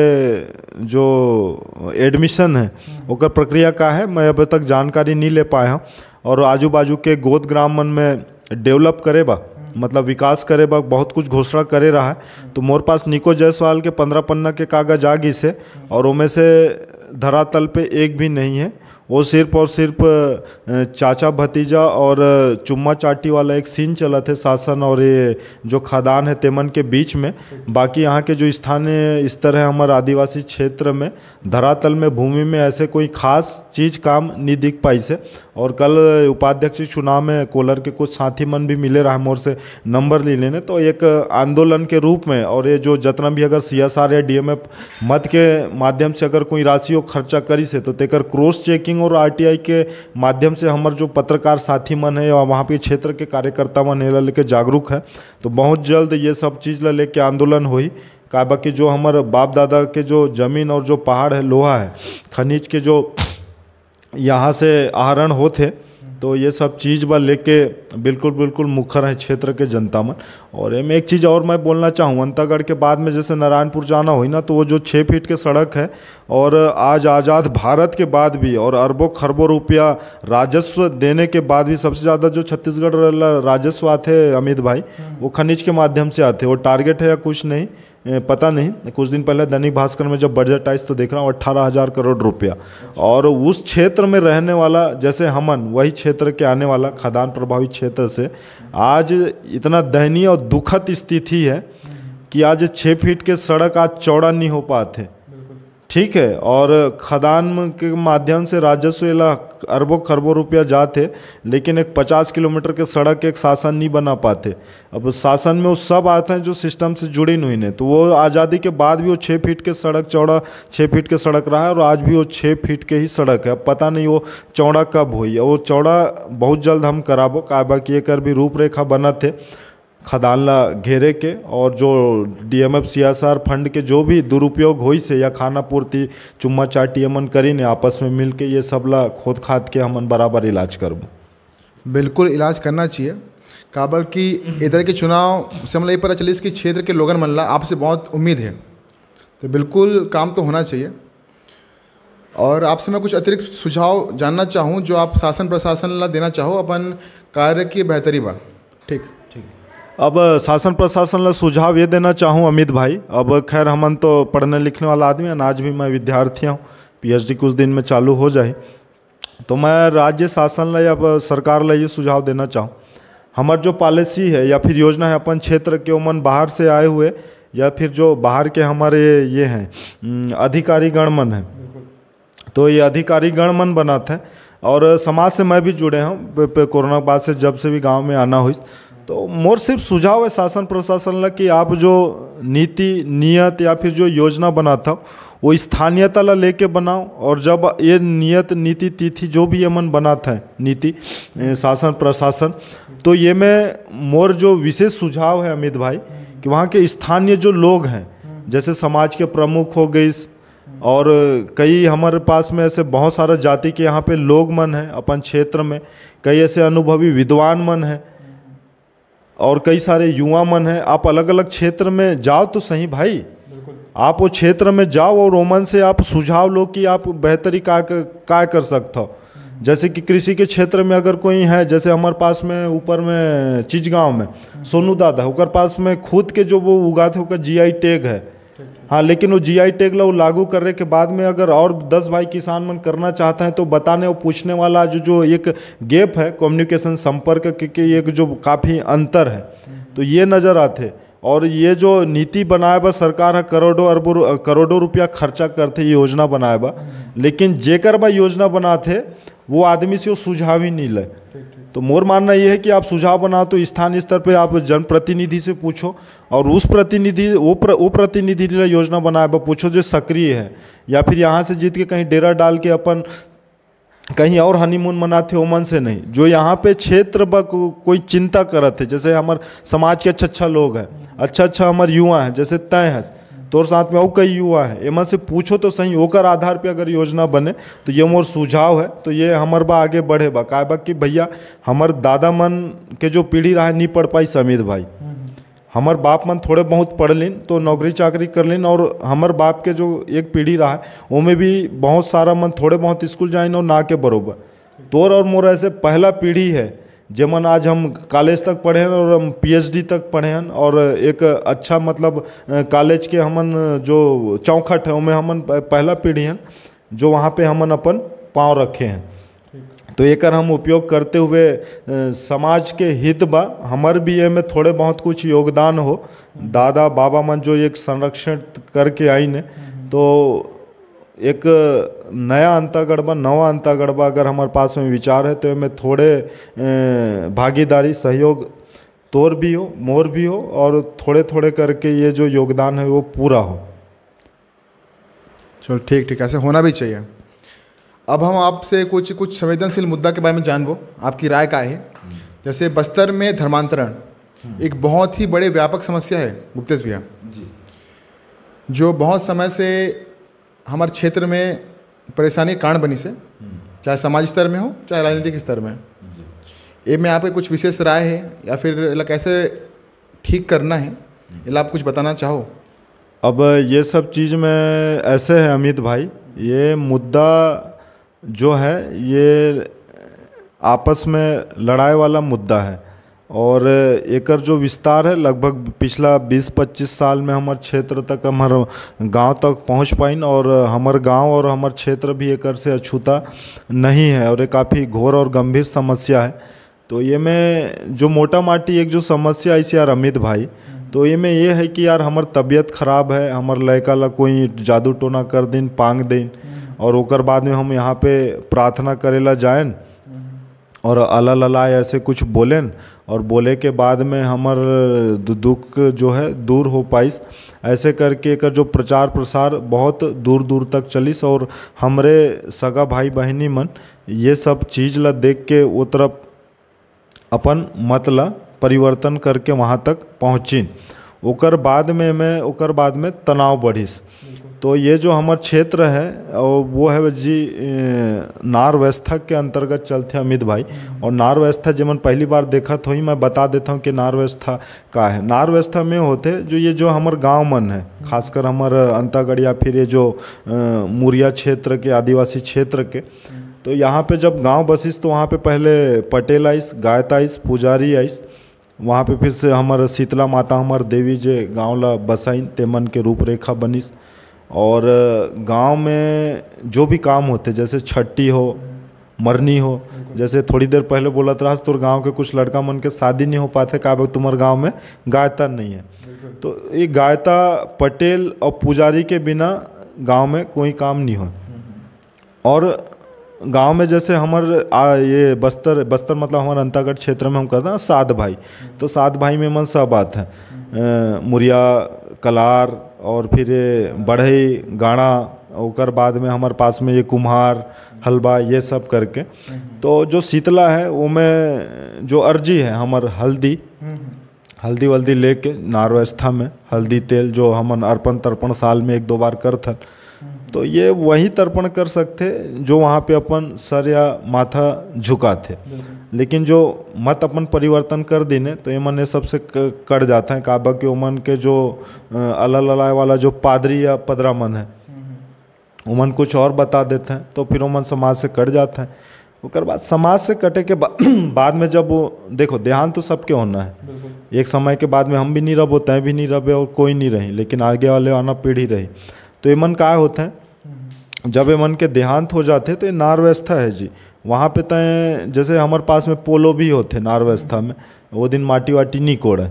जो एडमिशन है ओकर प्रक्रिया का है मैं अभी तक जानकारी नहीं ले पाया हूँ। और आजू बाजू के गोद ग्राम मन में डेवलप करे बा, मतलब विकास करे बा बहुत कुछ घोषणा करे रहा है। तो मोर पास निको जायसवाल के 15 पन्ना के कागज आ गई से, और उनमें से धरातल पे एक भी नहीं है। वो सिर्फ और सिर्फ चाचा भतीजा और चुम्मा चाटी वाला एक सीन चला थे शासन और ये जो खदान है तेमन के बीच में। बाकी यहाँ के जो स्थानीय स्तर है हमारे आदिवासी क्षेत्र में धरातल में भूमि में ऐसे कोई खास चीज़ काम नहीं दिख पाई से। और कल उपाध्यक्ष चुनाव में कोलर के कुछ साथी मन भी मिले रहा मोर से नंबर ले लेने, तो एक आंदोलन के रूप में और ये जो जितना भी अगर CSR या DMF मत के माध्यम से अगर कोई राशि खर्चा करी से तो तेकर क्रॉस चेकिंग और RTI के माध्यम से हमारे जो पत्रकार साथी मन है और वहाँ पे क्षेत्र के कार्यकर्ता मन है लेके जागरूक है। तो बहुत जल्द ये सब चीज़ ला लेके आंदोलन हुई। काबा कि जो हमारे बाप दादा के जो जमीन और जो पहाड़ है लोहा है खनिज के जो यहाँ से आहरण होते, तो ये सब चीज़ बा लेके बिल्कुल मुखर है क्षेत्र के जनता मन। और में एक चीज़ और मैं बोलना चाहूँ, अंतागढ़ के बाद में जैसे नारायणपुर जाना हुई ना, तो वो जो 6 फीट के सड़क है और आज आज़ाद भारत के बाद भी और अरबों खरबों रुपया राजस्व देने के बाद भी सबसे ज़्यादा जो छत्तीसगढ़ राजस्व आते अमित भाई वो खनिज के माध्यम से आते। वो टारगेट है या कुछ नहीं पता नहीं। कुछ दिन पहले दैनिक भास्कर में जब बजट आई तो देख रहा हूँ 18,000 करोड़ रुपया। और उस क्षेत्र में रहने वाला जैसे हमन वही क्षेत्र के आने वाला खदान प्रभावित क्षेत्र से आज इतना दयनीय और दुखद स्थिति है कि आज 6 फीट के सड़क आज चौड़ा नहीं हो पाते, ठीक है। और खदान के माध्यम से राजस्व अरबों खरबों रुपया जाते, लेकिन एक 50 किलोमीटर के सड़क एक शासन नहीं बना पाते। अब शासन में वो सब आते हैं जो सिस्टम से जुड़ी हुई ने, तो वो आज़ादी के बाद भी वो 6 फीट के सड़क चौड़ा 6 फीट के सड़क रहा है और आज भी वो 6 फीट के ही सड़क है। अब पता नहीं वो चौड़ा कब हुई है। वो चौड़ा बहुत जल्द हम कराबो, काबा कि एकर भी रूपरेखा बना थे खदान ला घेरे के। और जो DMF CSR फंड के जो भी दुरुपयोग हुई से या खाना पूर्ति चुम्मा चाटी अमन करी ने आपस में मिल के ये सब ला खोद खाद के हमन बराबर इलाज करबो। बिल्कुल इलाज करना चाहिए, काबर कि इधर के चुनाव से हमला ये पता चली कि क्षेत्र के लोगन मन ला आपसे बहुत उम्मीद है। तो बिल्कुल काम तो होना चाहिए। और आपसे मैं कुछ अतिरिक्त सुझाव जानना चाहूँ जो आप शासन प्रशासन ला देना चाहो अपन कार्य की बेहतरी बा। ठीक। अब शासन प्रशासन ला सुझाव ये देना चाहूँ अमित भाई, अब खैर हमन तो पढ़ने लिखने वाला आदमी है, आज भी मैं विद्यार्थी हूँ, पीएचडी कुछ दिन में चालू हो जाए, तो मैं राज्य शासन ला या सरकार ला ये सुझाव देना चाहूँ, हमार जो पॉलिसी है या फिर योजना है अपन क्षेत्र के उमन बाहर से आए हुए या फिर जो बाहर के हमारे ये हैं अधिकारी गणमन हैं, तो ये अधिकारी गणमन बनाते हैं। और समाज से मैं भी जुड़े हूँ कोरोना के बाद से, जब से भी गांव में आना हुई, तो मोर सिर्फ सुझाव है शासन प्रशासन ला कि आप जो नीति नियत या फिर जो योजना बनाता हो वो स्थानीयता ला लेके बनाओ। और जब ये नियत नीति तिथि जो भी यमन बनाता है नीति शासन प्रशासन, तो ये में मोर जो विशेष सुझाव है अमित भाई कि वहाँ के स्थानीय जो लोग हैं, जैसे समाज के प्रमुख हो गए, और कई हमारे पास में ऐसे बहुत सारा जाति के यहाँ पे लोग मन हैं अपन क्षेत्र में, कई ऐसे अनुभवी विद्वान मन हैं और कई सारे युवा मन हैं। आप अलग अलग क्षेत्र में जाओ तो सही भाई, आप वो क्षेत्र में जाओ और ओमन से आप सुझाव लो कि आप बेहतरी का कर सकते हो। जैसे कि कृषि के क्षेत्र में अगर कोई है, जैसे हमारे पास में ऊपर में चिचगांव में सोनू दादा, उनके पास में खुद के जो वो उगाते होकर जीआई टैग है, हाँ, लेकिन वो जीआई टैग ला वो लागू करने के बाद में अगर और 10 भाई किसान मन करना चाहते हैं तो बताने और पूछने वाला जो एक गैप है कम्युनिकेशन संपर्क के एक जो काफ़ी अंतर है, तो ये नज़र आते। और ये जो नीति बनाए बा सरकार है करोड़ों रुपया खर्चा करते ये योजना बनाए बा, लेकिन जेकर बा योजना बनाते वो आदमी से वो सुझाव ही नहीं ले। तो मोर मानना ये है कि आप सुझाव बनाओ तो स्थानीय स्तर पे आप जनप्रतिनिधि से पूछो और उस प्रतिनिधि वो प्रतिनिधि ने योजना बनाए बा पूछो जो सक्रिय है, या फिर यहाँ से जीत के कहीं डेरा डाल के अपन कहीं और हनीमून मनाते ओमन से नहीं, जो यहाँ पे क्षेत्र ब कोई चिंता करत है। जैसे हमारे समाज के अच्छा लोग हैं, अच्छा हमारे युवा हैं, जैसे तय है तोर साथ में और कई युवा है, एमा से पूछो तो सही, ओकर आधार पे अगर योजना बने तो ये मोर सुझाव है। तो ये हमर बा आगे बढ़े बा का बा कि भैया हमार दादा मन के जो पीढ़ी रहा नहीं पढ़ पाई समीर भाई, हमार बाप मन थोड़े बहुत पढ़ लिन तो नौकरी चाकरी कर लिन, और हमार बाप के जो एक पीढ़ी रहा है उनमें भी बहुत सारा मन थोड़े बहुत स्कूल जाइन और ना के बरोबर। तोर और मोर ऐसे पहला पीढ़ी है जेमन आज हम कॉलेज तक पढ़े हैं और हम पीएचडी तक पढ़े हैं, और एक अच्छा मतलब कॉलेज के हमन जो चौखट है उनमें हमन पहला पीढ़ी हैं जो वहाँ पे हमन अपन पाँव रखे हैं। तो एकर हम उपयोग करते हुए समाज के हित बा हमार भी ये में थोड़े बहुत कुछ योगदान हो, दादा बाबा मन जो एक संरक्षण करके आई ने, तो एक नया अंतागढ़ बा नवा अंतागढ़ बा अगर हमारे पास में विचार है तो में थोड़े भागीदारी सहयोग तोर भी हो मोर भी हो, और थोड़े थोड़े करके ये जो योगदान है वो पूरा हो। चलो ठीक, ऐसे होना भी चाहिए। अब हम आपसे कुछ संवेदनशील मुद्दा के बारे में जानबो, आपकी राय क्या है। जैसे बस्तर में धर्मांतरण एक बहुत ही बड़े व्यापक समस्या है गुप्तेश भैया, जो बहुत समय से हमारे क्षेत्र में परेशानी कारण बनी से, चाहे समाज स्तर में हो चाहे राजनीतिक स्तर में। ये में आपके कुछ विशेष राय है या फिर कैसे ठीक करना है, ये आप कुछ बताना चाहो। अब ये सब चीज़ में ऐसे है अमित भाई, ये मुद्दा जो है ये आपस में लड़ाई वाला मुद्दा है, और एकर जो विस्तार है लगभग पिछला 20-25 साल में हमारे क्षेत्र तक हमार गांव तक पहुंच पाइन, और हमार गांव और हमार क्षेत्र भी एकर से अछूता नहीं है, और ये काफ़ी घोर और गंभीर समस्या है। तो ये में जो मोटा माटी एक जो समस्या ऐसी यार अमित भाई, तो ये में ये है कि यार हमार तबीयत ख़राब है, हमार लड़का ला कोई जादू टोना कर दिन पांग दिन, और ओकर बाद में हम यहाँ पे प्रार्थना करेला जाएन और अल्लाह लला ऐसे कुछ बोलें, और बोले के बाद में हमार दुख जो है दूर हो पाइस। ऐसे करके एक जो प्रचार प्रसार बहुत दूर दूर तक चलिस, और हमरे सगा भाई बहनी मन ये सब चीज़ ला देख के वो तरफ अपन मत ला परिवर्तन करके वहाँ तक पहुँचिन। ओकर बाद में तनाव बढ़िस। तो ये जो हमार क्षेत्र है और वो है जी नार व्यवस्था के अंतर्गत चलते अमित भाई। और नार व्यवस्था जब पहली बार देखा तो ही मैं बता देता हूँ कि नार व्यवस्था का है। नार व्यवस्था में होते जो ये जो हमार गांव मन है, खासकर हमार अंतागढ़ या फिर ये जो मुरिया क्षेत्र के आदिवासी क्षेत्र के, तो यहाँ पे जब गांव बसिस तो वहाँ पे पहले पटेल आइस, गायत आइस, पुजारी आइस, वहाँ पे फिर से हमार शीतला माता हमार देवी जे गाँव ला बसाइन तेमन के रूपरेखा बनिस। और गांव में जो भी काम होते जैसे छठी हो, मरनी हो, जैसे थोड़ी देर पहले बोला था तो गांव के कुछ लड़का मन के शादी नहीं हो पाते का तुम्हारे गांव में गायता नहीं है, तो ये गायता पटेल और पुजारी के बिना गांव में कोई काम नहीं हो। और गांव में जैसे ये बस्तर मतलब हमारे अंतागढ़ क्षेत्र में हम कहते हैं सात भाई, तो सात भाई में मन सब बात है, मुरिया, कलार और फिर बढ़ई, गाड़ा, और बाद में हमारे पास में ये कुम्हार, हलवा, ये सब करके। तो जो शीतला है वो में जो अर्जी है हमार हल्दी वल्दी लेके नार व्यवस्था में हल्दी तेल जो हम अर्पण तर्पण साल में 1-2 बार करथन, तो ये वही तर्पण कर सकते जो वहाँ पे अपन सर या माथा झुकाते। लेकिन जो मत अपन परिवर्तन कर दीने तो ये मन ये सबसे कट जाता है काबा के उमन के जो अलाय वाला जो पादरी या पदरा मन है उमन कुछ और बता देते हैं, तो फिर उमन समाज से कट जाता है। उसके बाद समाज से कटे के बाद में जब वो देखो देहांत तो सबके होना है, एक समय के बाद में हम भी नहीं रहो, तय भी नहीं रहे और कोई नहीं रही, लेकिन आगे वाले आना पीढ़ी रही। तो ये मन का होता है जब ये मन के देहांत हो जाते तो ये नार व्यवस्था है जी, वहाँ पे तय जैसे हमारे पास में पोलो भी होते नार व्यवस्था में, वो दिन माटी वाटी नहीं कोड़े,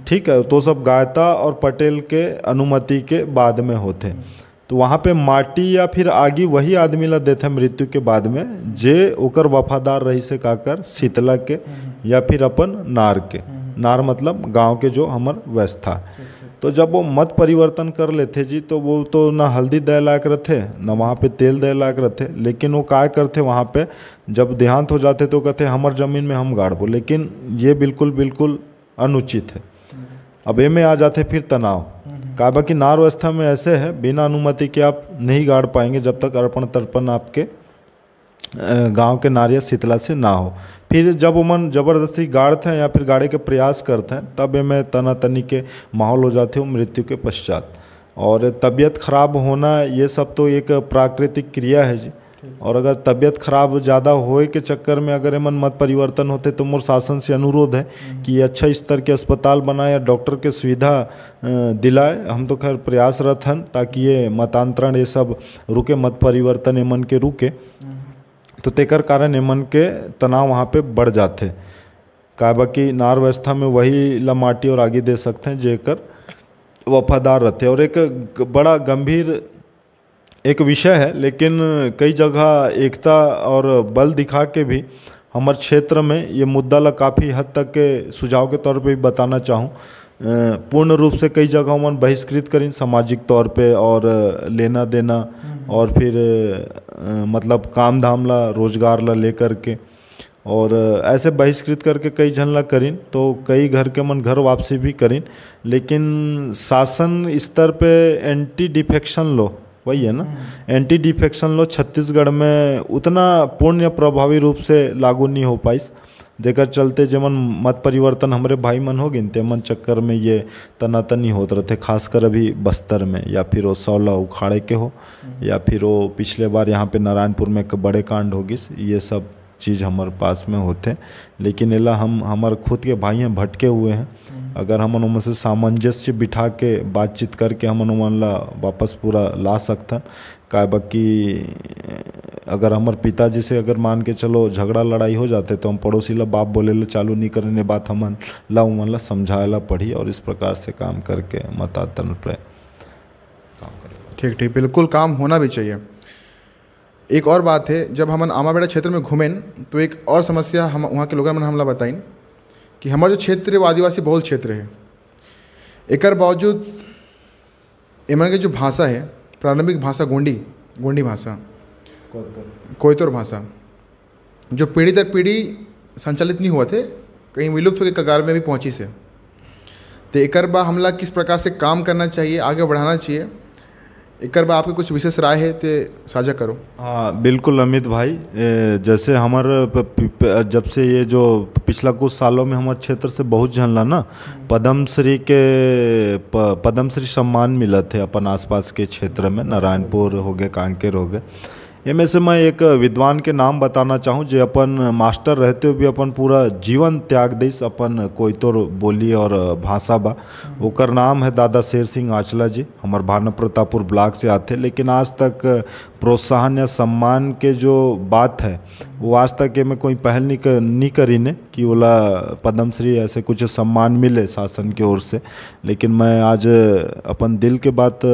ठीक है, तो सब गायता और पटेल के अनुमति के बाद में होते। तो वहाँ पे माटी या फिर आगी वही आदमी ला देते मृत्यु के बाद में जे ओकर वफादार रही से काकर शीतला के या फिर अपन नार के, नार मतलब गांव के जो हमार व्यवस्था। तो जब वो मत परिवर्तन कर लेते जी तो वो तो ना हल्दी दे लायक रहते ना वहाँ पे तेल दे लायक रहते, लेकिन वो काय करते वहाँ पे जब देहांत हो जाते तो कहते हमार ज़मीन में हम गाड़बो, लेकिन ये बिल्कुल अनुचित है। अब ए में आ जाते फिर तनाव, काबा की नार व्यवस्था में ऐसे है बिना अनुमति के आप नहीं गाड़ पाएंगे जब तक अर्पण तर्पण आपके गांव के नारिया शीतला से ना हो। फिर जब उमन ज़बरदस्ती गाड़ते हैं या फिर गाड़े के प्रयास करते हैं तब में तना तनी के माहौल हो जाते हो मृत्यु के पश्चात। और तबीयत खराब होना ये सब तो एक प्राकृतिक क्रिया है जी, और अगर तबीयत खराब ज़्यादा होए के चक्कर में अगर मन मत परिवर्तन होते तो मोर शासन से अनुरोध है कि अच्छा स्तर के अस्पताल बनाए या डॉक्टर के सुविधा दिलाए। हम तो खैर प्रयासरत हैं ताकि ये मतांतरण ये सब रुके, मत परिवर्तन ये मन के रुके, तो तेकर कारण एमन के तनाव वहाँ पे बढ़ जाते। काबा की नार व्यवस्था में वही लमाटी और आगे दे सकते हैं जेकर वफादार रहते। और एक बड़ा गंभीर एक विषय है, लेकिन कई जगह एकता और बल दिखा के भी हमारे क्षेत्र में ये मुद्दा ला काफ़ी हद तक के सुझाव के तौर पे भी बताना चाहूँ। पूर्ण रूप से कई जगहों में बहिष्कृत करें सामाजिक तौर पे और लेना देना और फिर मतलब काम धाम ला रोजगार ला लेकर के, और ऐसे बहिष्कृत करके कई जन ला करीन, तो कई घर के मन घर वापसी भी करीन। लेकिन शासन स्तर पे एंटी डिफेक्शन लो वही है ना, एंटी डिफेक्शन लो छत्तीसगढ़ में उतना पूर्ण या प्रभावी रूप से लागू नहीं हो पाई, जेकर चलते जेमन मत परिवर्तन हमारे भाई मन हो गिन तेमन चक्कर में ये तनातनी होते रहते, खासकर अभी बस्तर में, या फिर वो सौला उखाड़े के हो या फिर वो पिछले बार यहाँ पे नारायणपुर में एक बड़े कांड हो गिस, ये सब चीज़ हमारे पास में होते। लेकिन एला हम हमारे खुद के भाई हैं भटके हुए हैं, अगर हमन उनमें से सामंजस्य बिठा के बातचीत करके हमन उमन ला वापस पूरा ला सकते। का बाकी अगर हमारे पिताजी से अगर मान के चलो झगड़ा लड़ाई हो जाते तो हम पड़ोसी ला बाप बोले ला चालू नहीं करने बात हमन ला उमन ला समझाएला पड़ी, और इस प्रकार से काम करके मतांतरण पर काम करें। ठीक बिल्कुल काम होना भी चाहिए। एक और बात है, जब हमन आमाबेड़ा क्षेत्र में घूमें तो एक और समस्या हम वहाँ के लोगों ने हमला बताइन कि हमारा जो क्षेत्र है वो आदिवासी बहुल क्षेत्र है। एक बावजूद इमन के जो भाषा है प्रारंभिक भाषा गोंडी भाषा, कोयतोर भाषा, जो पीढ़ी दर पीढ़ी संचालित नहीं हुआ थे, कहीं विलुप्त के कगार में भी पहुँची से। तो एक बार हमला किस प्रकार से काम करना चाहिए, आगे बढ़ाना चाहिए, एक बार आपकी कुछ विशेष राय है तो साझा करो। हाँ बिल्कुल अमित भाई, जैसे हमारे जब से ये जो पिछला कुछ सालों में हमारे क्षेत्र से बहुत झनला ना पद्मश्री के पद्मश्री सम्मान मिला थे अपन आसपास के क्षेत्र में, नारायणपुर हो गए, कांकेर हो गए। ये में से मैं एक विद्वान के नाम बताना चाहूँ जो अपन मास्टर रहते हुए भी अपन पूरा जीवन त्याग दिस अपन कोई तो बोली और भाषा बा। ओकर नाम है दादा शेर सिंह आचला जी, हमार भाना प्रतापपुर ब्लॉक से आते, लेकिन आज तक प्रोत्साहन या सम्मान के जो बात है वो आज तक ये में कोई पहल नहीं करी ने कि बोला पद्मश्री ऐसे कुछ सम्मान मिले शासन की ओर से। लेकिन मैं आज अपन दिल के बात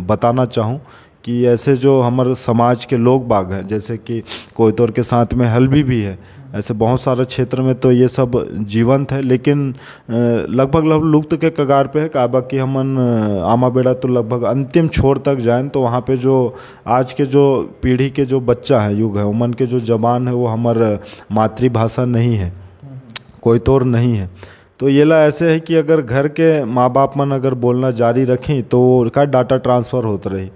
बताना चाहूँ कि ऐसे जो हमारे समाज के लोग बाग हैं, जैसे कि कोयतोर के साथ में हल्बी भी है, ऐसे बहुत सारे क्षेत्र में तो ये सब जीवंत है, लेकिन लगभग लुप्त के कगार पे है। काबा कि हमन आमा बेड़ा तो लगभग अंतिम छोर तक जाएं तो वहाँ पे जो आज के जो पीढ़ी के जो बच्चा है, युग है, उमन के जो जबान है वो हमार मातृभाषा नहीं है, कोयतोर नहीं है। तो ये ला ऐसे है कि अगर घर के माँ बाप मन अगर बोलना जारी रखें तो का डाटा ट्रांसफ़र होता रही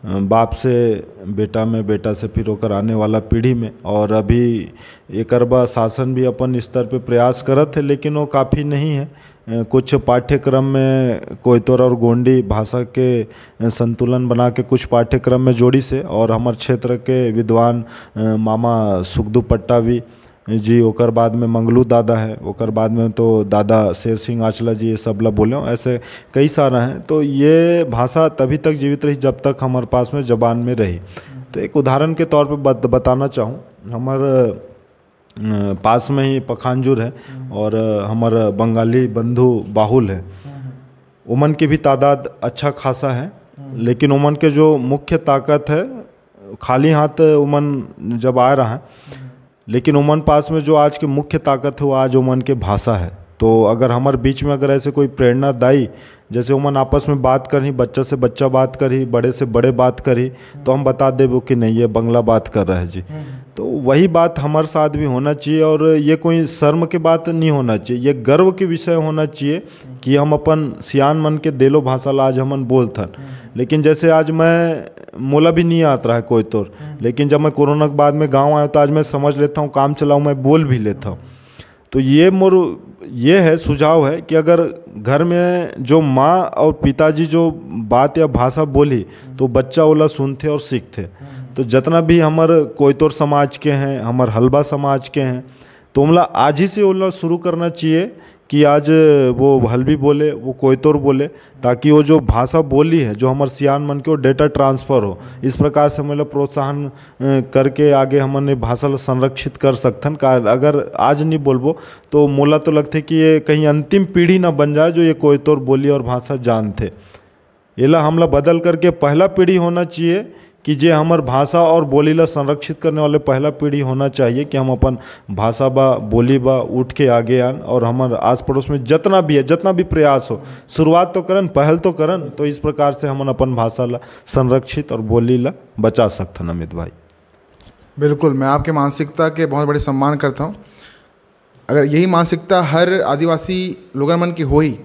बाप से बेटा में, बेटा से फिर होकर आने वाला पीढ़ी में। और अभी एक अरबा शासन भी अपन स्तर पे प्रयास करत है, लेकिन वो काफ़ी नहीं है। कुछ पाठ्यक्रम में कोयतोर और गोंडी भाषा के संतुलन बना के कुछ पाठ्यक्रम में जोड़ी से, और हमारे क्षेत्र के विद्वान मामा सुखदू पट्टावी जी, ओकर बाद में मंगलू दादा है, ओकर बाद में तो दादा शेर सिंह आचला जी, ये सब ला बोले ऐसे कई सारा हैं। तो ये भाषा तभी तक जीवित रही जब तक हमारे पास में जबान में रही। तो एक उदाहरण के तौर पे बताना चाहूँ, हमारे पास में ही पखानजूर है और हमारा बंगाली बंधु बाहुल है, उमन की भी तादाद अच्छा खासा है, लेकिन उमन के जो मुख्य ताकत है, खाली हाथ उमन जब आ रहा है, लेकिन उमन पास में जो आज की मुख्य ताकत है वो आज उमन के भाषा है। तो अगर हमारे बीच में अगर ऐसे कोई प्रेरणादायी, जैसे उमन आपस में बात करी, बच्चा से बच्चा बात करी, बड़े से बड़े बात करी, तो हम बता दे वो कि नहीं ये बंगला बात कर रहा है जी। तो वही बात हमारे साथ भी होना चाहिए, और ये कोई शर्म की बात नहीं होना चाहिए, ये गर्व के विषय होना चाहिए कि हम अपन सियान मन के देलो भाषा ला आज हमन बोलथन। लेकिन जैसे आज मैं मोला भी नहीं आता है कोयतोर, लेकिन जब मैं कोरोना के बाद में गांव आया तो आज मैं समझ लेता हूँ, काम चलाऊँ, मैं बोल भी लेता हूँ। तो ये है सुझाव है कि अगर घर में जो माँ और पिताजी जो बात या भाषा बोली तो बच्चा ओला सुनते और सीखते। तो जितना भी हमारे कोयतोर समाज के हैं, हमारे हलबा समाज के हैं, तो हमला आज ही से ओला शुरू करना चाहिए कि आज वो हल्बी बोले, वो कोयतोर बोले, ताकि वो जो भाषा बोली है जो हमारे सियान मन के वो डेटा ट्रांसफ़र हो। इस प्रकार से मतलब प्रोत्साहन करके आगे हमने भाषा संरक्षित कर सकथन। अगर आज नहीं बोलबो तो मोला तो लगते कि ये कहीं अंतिम पीढ़ी ना बन जाए जो ये कोयतोर बोली और भाषा जानते। येला हमला बदल करके पहला पीढ़ी होना चाहिए कि जे हमार भाषा और बोली ला संरक्षित करने वाले पहला पीढ़ी होना चाहिए कि हम अपन भाषा बा बोली बा उठ के आगे आन, और हमारे आस पड़ोस में जितना भी है, जितना भी प्रयास हो, शुरुआत तो करन, पहल तो करन। तो इस प्रकार से हम अपन भाषा ला संरक्षित और बोली ला बचा सकते हैं। अमित भाई बिल्कुल, मैं आपके मानसिकता के बहुत बड़े सम्मान करता हूँ। अगर यही मानसिकता हर आदिवासी लोगन मन की हो ही,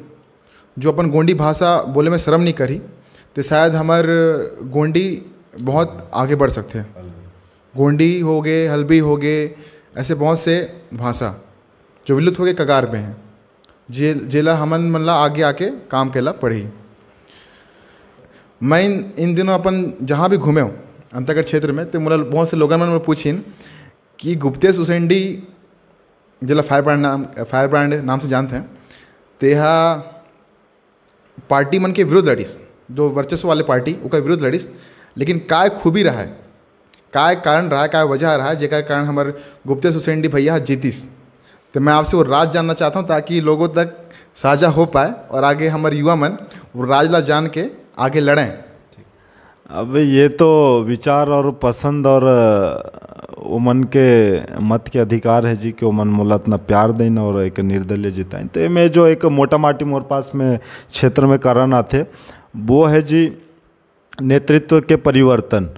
जो अपन गोंडी भाषा बोले में शर्म नहीं करी, तो शायद हमार गोंडी बहुत आगे बढ़ सकते हैं। गोंडी हो गए, हल्बी हो गए, ऐसे बहुत से भाषा जो विलुप्त हो गए कगार पे हैं, जेला हमन मन ला आगे आके काम केला पड़ी। मैं इन दिनों अपन जहाँ भी घूमे हूँ अंतर्गत क्षेत्र में, तो मुला बहुत से लोगों मन पूछिन कि गुप्तेश उसेंडी जिला फायर ब्रांड नाम से जानते हैं, तेहा पार्टी मन के विरुद्ध लड़ीस, जो वर्चस्व वाले पार्टी उनका विरुद्ध लड़ीस, लेकिन काय खूबी रहा है, काय कारण रहा है, काय वजह रहा है जेकर कारण हमारे गुप्तेश उसेंडी भैया जीतिस। तो मैं आपसे वो राज जानना चाहता हूँ ताकि लोगों तक साझा हो पाए और आगे हमारे युवा मन वो राज ला जान के आगे लड़ें। अब ये तो विचार और पसंद और उमन के मत के अधिकार है जी कि उमन मोला इतना प्यार देना और एक निर्दलीय जिताएं। तो मैं जो एक मोटा माटी मोर पास में क्षेत्र में कारण आते वो है जी नेतृत्व के परिवर्तन,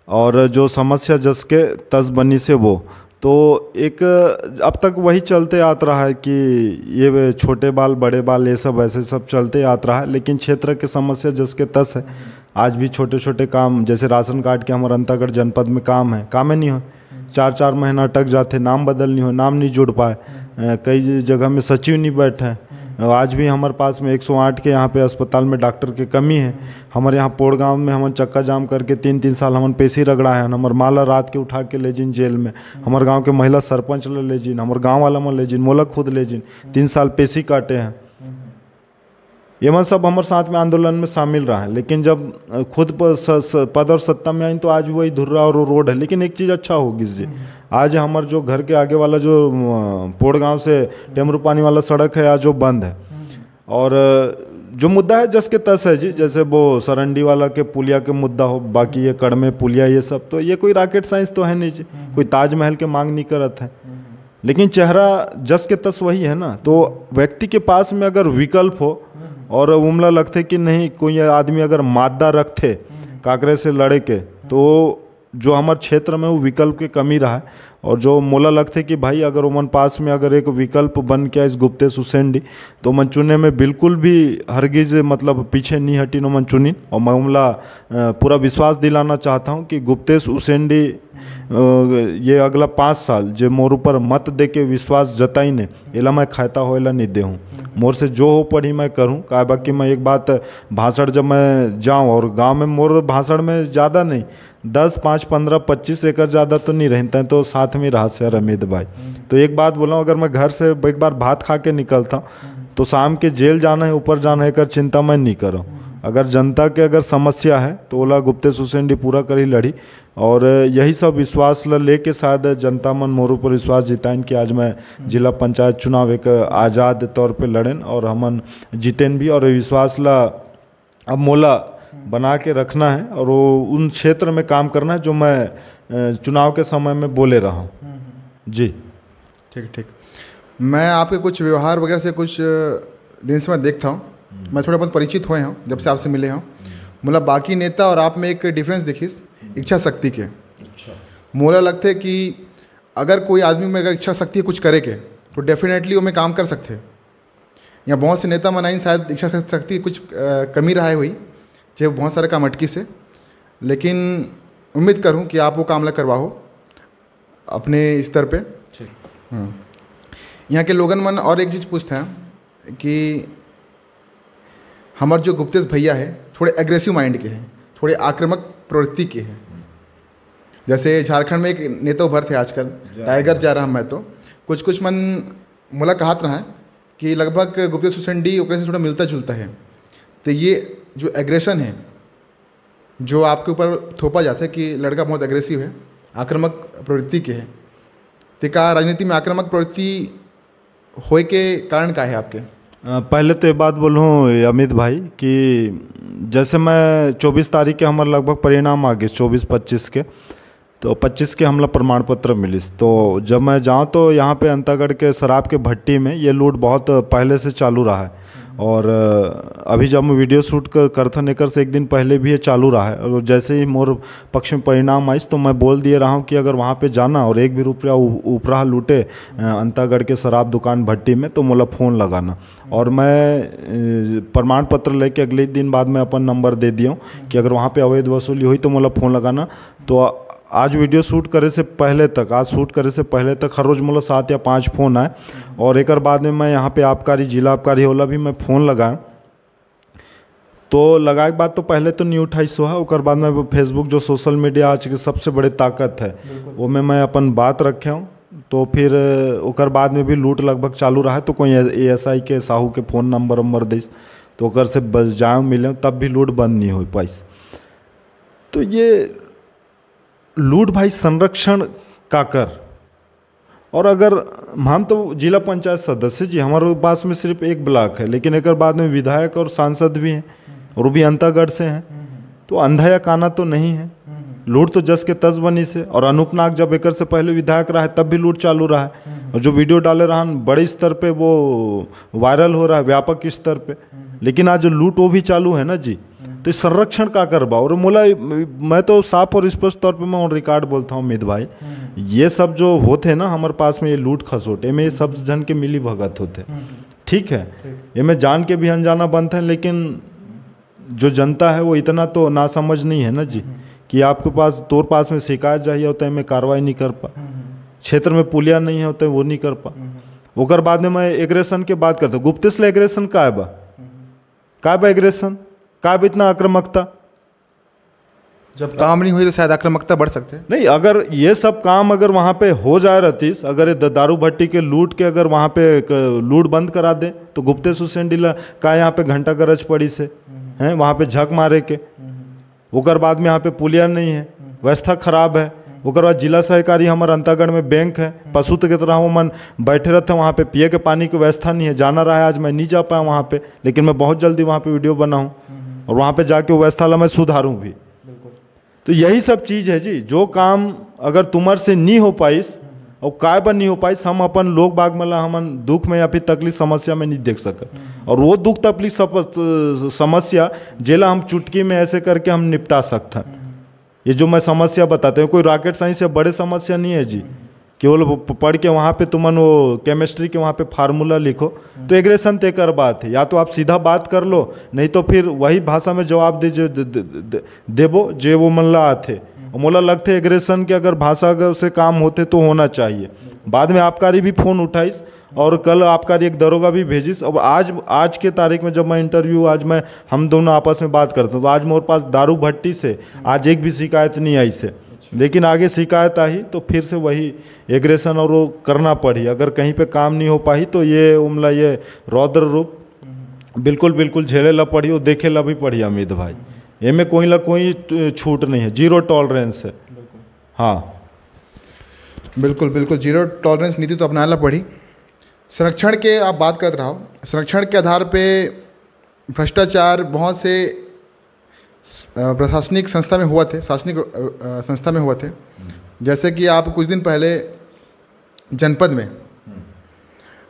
और जो समस्या जिसके तस बनी से वो तो एक अब तक वही चलते आत रहा है कि ये छोटे बाल बड़े बाल ये सब ऐसे सब चलते आत रहा है, लेकिन क्षेत्र की समस्या जिसके तस है आज भी छोटे छोटे काम जैसे राशन कार्ड के हमारे अंतागढ़ जनपद में काम है, काम ही नहीं हो, 4-4 महीना अटक जाते, नाम बदल नहीं हो, नाम नहीं जुड़ पाए, कई जगह में सचिव नहीं बैठे हैं। आज भी हमारे पास में 108 के यहाँ पे अस्पताल में डॉक्टर की कमी है। हमारे यहाँ पोड़ गांव में हम चक्का जाम करके 3-3 साल हमन पेशी रगड़ा है, हमारे माला रात के उठा के ले जिन जेल में, हमारे गांव के महिला सरपंच ले जिन, हमारे गांव वाला में ले जिन, मोला खुद ले जिन 3 साल पेशी काटे हैं। ये मन सब हमारे साथ में आंदोलन में शामिल रहा है, लेकिन जब खुद पद और सत्ता में आई तो आज वही धुर्रा और रोड है। लेकिन एक चीज़ अच्छा होगी जी, आज हमारे जो घर के आगे वाला जो पोड़ गांव से टेमरू पानी वाला सड़क है आज वो बंद है। और जो मुद्दा है जस के तस है जी, जैसे वो सरंडी वाला के पुलिया के मुद्दा हो, बाकी ये कड़मे पुलिया ये सब, तो ये कोई रॉकेट साइंस तो है नहीं जी, कोई ताजमहल के मांग नहीं करत है। लेकिन चेहरा जस के तस वही है ना। तो व्यक्ति के पास में अगर विकल्प हो और उमला लगते कि नहीं कोई आदमी अगर मादा रखते काकरे से लड़े के, तो जो हमारे क्षेत्र में वो विकल्प की कमी रहा है। और जो मोला लगते कि भाई अगर उमन पास में अगर एक विकल्प बन के इस गुप्तेश उसेंडी तो मन चुने में बिल्कुल भी हरगिज मतलब पीछे नहीं हटी नो मन चुनी। और मैं उमला पूरा विश्वास दिलाना चाहता हूँ कि गुप्तेश उसेंडी ये अगला 5 साल जो मोर ऊपर मत दे के विश्वास जताई ने एला मैं खाता होएला नहीं दे हूँ। मोर से जो हो पड़ी मैं करूँ का। बाकी मैं एक बात भाषण जब मैं जाऊँ और गांव में मोर भाषण में ज़्यादा नहीं 10, 5, 15, 25 एकड़ ज़्यादा तो नहीं रहता है, तो साथ में रहा से रमीद भाई। तो एक बात बोला हूँ, अगर मैं घर से एक बार भात खा के निकलता तो शाम के जेल जाना है ऊपर जाना है कर चिंता मैं नहीं करूँ। अगर जनता के अगर समस्या है तो ओला गुप्तेश उसेंडी पूरा करी लड़ी। और यही सब विश्वास ला लेके शायद जनता मन मोर ऊपर विश्वास जिताइन कि आज मैं जिला पंचायत चुनाव एक आज़ाद तौर पे लड़ेन और हमन जीतेन भी। और विश्वास ला अब मोला बना के रखना है और वो उन क्षेत्र में काम करना है जो मैं चुनाव के समय में बोले रहा हूँ जी। ठीक। मैं आपके कुछ व्यवहार वगैरह से कुछ दिन से मैं देखता हूँ, मैं थोड़ा बहुत परिचित हुए हूँ जब से आपसे मिले हूँ। मतलब बाकी नेता और आप में एक डिफरेंस दिखिस इच्छा शक्ति के। मोला लगता है कि अगर कोई आदमी में अगर इच्छा शक्ति कुछ करे के तो डेफिनेटली वो में काम कर सकते हैं। यहाँ बहुत से नेता मनाइन शायद इच्छा शक्ति कुछ कमी रहा है हुई चाहे बहुत सारे काम अटकी से, लेकिन उम्मीद करूँ कि आप वो काम ला करवाओ अपने स्तर पे। यहाँ के लोगन मन और एक चीज़ पूछते हैं कि हमारे जो गुप्तेश भैया है थोड़े एग्रेसिव माइंड के हैं, थोड़े आक्रामक प्रवृत्ति के हैं। जैसे झारखंड में एक नेता उभर थे आजकल टाइगर जा रहा मैं, तो कुछ मन मुला कहत रहा है कि लगभग गुप्तेश उसेंडी ओकरे से थोड़ा मिलता जुलता है। तो ये जो एग्रेशन है जो आपके ऊपर थोपा जाता है कि लड़का बहुत एग्रेसिव है, आक्रामक प्रवृत्ति के है, तो क्या राजनीति में आक्रामक प्रवृत्ति होए के कारण क्या है आपके? पहले तो ये बात बोलूँ अमित भाई कि जैसे मैं 24 तारीख के हमारे लगभग परिणाम आ गए 24-25 के, तो 25 के हमला प्रमाण पत्र मिलिस। तो जब मैं जाऊँ तो यहाँ पे अंतागढ़ के शराब के भट्टी में ये लूट बहुत पहले से चालू रहा है। और अभी जब मैं वीडियो शूट करता नेकर से एक दिन पहले भी ये चालू रहा है। और जैसे ही मोर पक्ष में परिणाम आइस तो मैं बोल दिए रहा हूँ कि अगर वहाँ पे जाना और 1 भी रुपया ऊपरा लूटे अंतागढ़ के शराब दुकान भट्टी में तो मोला फ़ोन लगाना। और मैं प्रमाण पत्र लेके अगले दिन बाद में अपन नंबर दे दिया हूँ कि अगर वहाँ पे अवैध वसूली हुई तो मोला फ़ोन लगाना। तो आज वीडियो शूट करे से पहले तक, आज शूट करे से पहले तक हर रोज़ मतलब 7 या 5 फ़ोन आए। और एक बाद में मैं यहाँ पे आबकारी जिला आबकारी होला भी मैं फ़ोन लगाया, तो लगाए के बाद तो पहले तो नहीं उठाई सो है। और बाद में फेसबुक जो सोशल मीडिया आज की सबसे बड़ी ताकत है वो में मैं अपन बात रखे हूँ। तो फिर ओकर बाद में भी लूट लगभग चालू रहा है। तो कोई ASI के साहू के फ़ोन नंबर दिस तो ओकर से बस जाऊँ मिले तब भी लूट बंद नहीं हो पाई। तो ये लूट भाई संरक्षण का कर। और अगर हम तो जिला पंचायत सदस्य जी, हमारे पास में सिर्फ 1 ब्लॉक है, लेकिन एक बाद में विधायक और सांसद भी हैं और वो भी अंतागढ़ से हैं। तो अंधा या काना तो नहीं है, लूट तो जस के तस बनी से। और अनूपनाग जब एक से पहले विधायक रहा है तब भी लूट चालू रहा है। और जो वीडियो डाले रहा बड़े स्तर पे वो वायरल हो रहा है व्यापक स्तर पे, लेकिन आज लूट वो भी चालू है ना जी। तो संरक्षण का करबा। और मोला मैं तो साफ और स्पष्ट तौर पे मैं ऑन रिकॉर्ड बोलता हूँ अमित भाई, ये सब जो होते हैं ना हमारे पास में ये लूट खसोटे में ये सब जन के मिली भगत होते, ठीक है। ये मैं जान के भी अनजाना बनते हैं, लेकिन जो जनता है वो इतना तो नासमझ नहीं है ना जी कि आपके पास तोर पास में शिकायत चाहिए होता है, मैं कार्रवाई नहीं कर पा, क्षेत्र में पुलिया नहीं होता है वो नहीं कर पा। ओकर बाद में मैं एग्रेशन के बात करता हूँ, गुप्तेश एग्रेशन का बा एग्रेशन का बा इतना आक्रामकता। जब काम नहीं हुई तो शायद आक्रामकता बढ़ सकते हैं। नहीं, अगर ये सब काम अगर वहाँ पे हो जाए रहतीस, अगर ये दारू भट्टी के लूट के अगर वहाँ पे लूट बंद करा दे तो गुप्तेश हुसैन डीला का यहाँ पे घंटा गरज पड़ी से हैं वहाँ पे झक मारे के। ओकर बाद में यहाँ पे पुलिया नहीं है, व्यवस्था खराब है। ओकर बाद जिला सहकारी हमारे अंतागढ़ में बैंक है, पशु की तरह वो मन बैठे रहते हैं वहाँ पे, पिए के पानी की व्यवस्था नहीं है। जाना रहा है, आज मैं नहीं जा पाया वहाँ पे, लेकिन मैं बहुत जल्दी वहाँ पे वीडियो बनाऊँ और वहाँ पे जाके वो व्यवस्था ला मैं सुधारूँ भी। तो यही सब चीज़ है जी, जो काम अगर तुमर से नहीं हो पाइस और काय पर नहीं हो पाइस, हम अपन लोग बाग मला हमन दुख में या फिर तकलीफ समस्या में नहीं देख सके। और वो दुख तकलीफ समस्या जेला हम चुटकी में ऐसे करके हम निपटा सकते हैं। ये जो मैं समस्या बताते हैं कोई रॉकेट साइंस से बड़े समस्या नहीं है जी, केवल पढ़ के वहाँ पे तुमन वो केमिस्ट्री के वहाँ पे फार्मूला लिखो तो एग्रेशन तय कर बात है। या तो आप सीधा बात कर लो, नहीं तो फिर वही भाषा में जवाब दे जो देबो जे वो मल्ला आते और मोला लगते एग्रेशन के अगर भाषा अगर से काम होते तो होना चाहिए। बाद में आपकारी भी फ़ोन उठाइस और कल आपकारी एक दरोगा भी भेजिस। अब आज के तारीख में जब मैं इंटरव्यू आज मैं हम दोनों आपस में बात करता हूँ तो आज मेरे पास दारू भट्टी से आज एक भी शिकायत नहीं आई से, लेकिन आगे शिकायत आई तो फिर से वही एग्रेशन और वो करना पड़ी। अगर कहीं पे काम नहीं हो पाई तो ये उमला ये रौद्र रूप बिल्कुल झेले ला पड़ी और देखे ला भी पड़ी अमित भाई। ये में कोई छूट नहीं है, जीरो टॉलरेंस है। हाँ बिल्कुल जीरो टॉलरेंस नीति तो अपनाना पड़ी। संरक्षण के आप बात करते रहो, संरक्षण के आधार पे भ्रष्टाचार बहुत से प्रशासनिक संस्था में हुआ थे, शासनिक संस्था में हुआ थे। जैसे कि आप कुछ दिन पहले जनपद में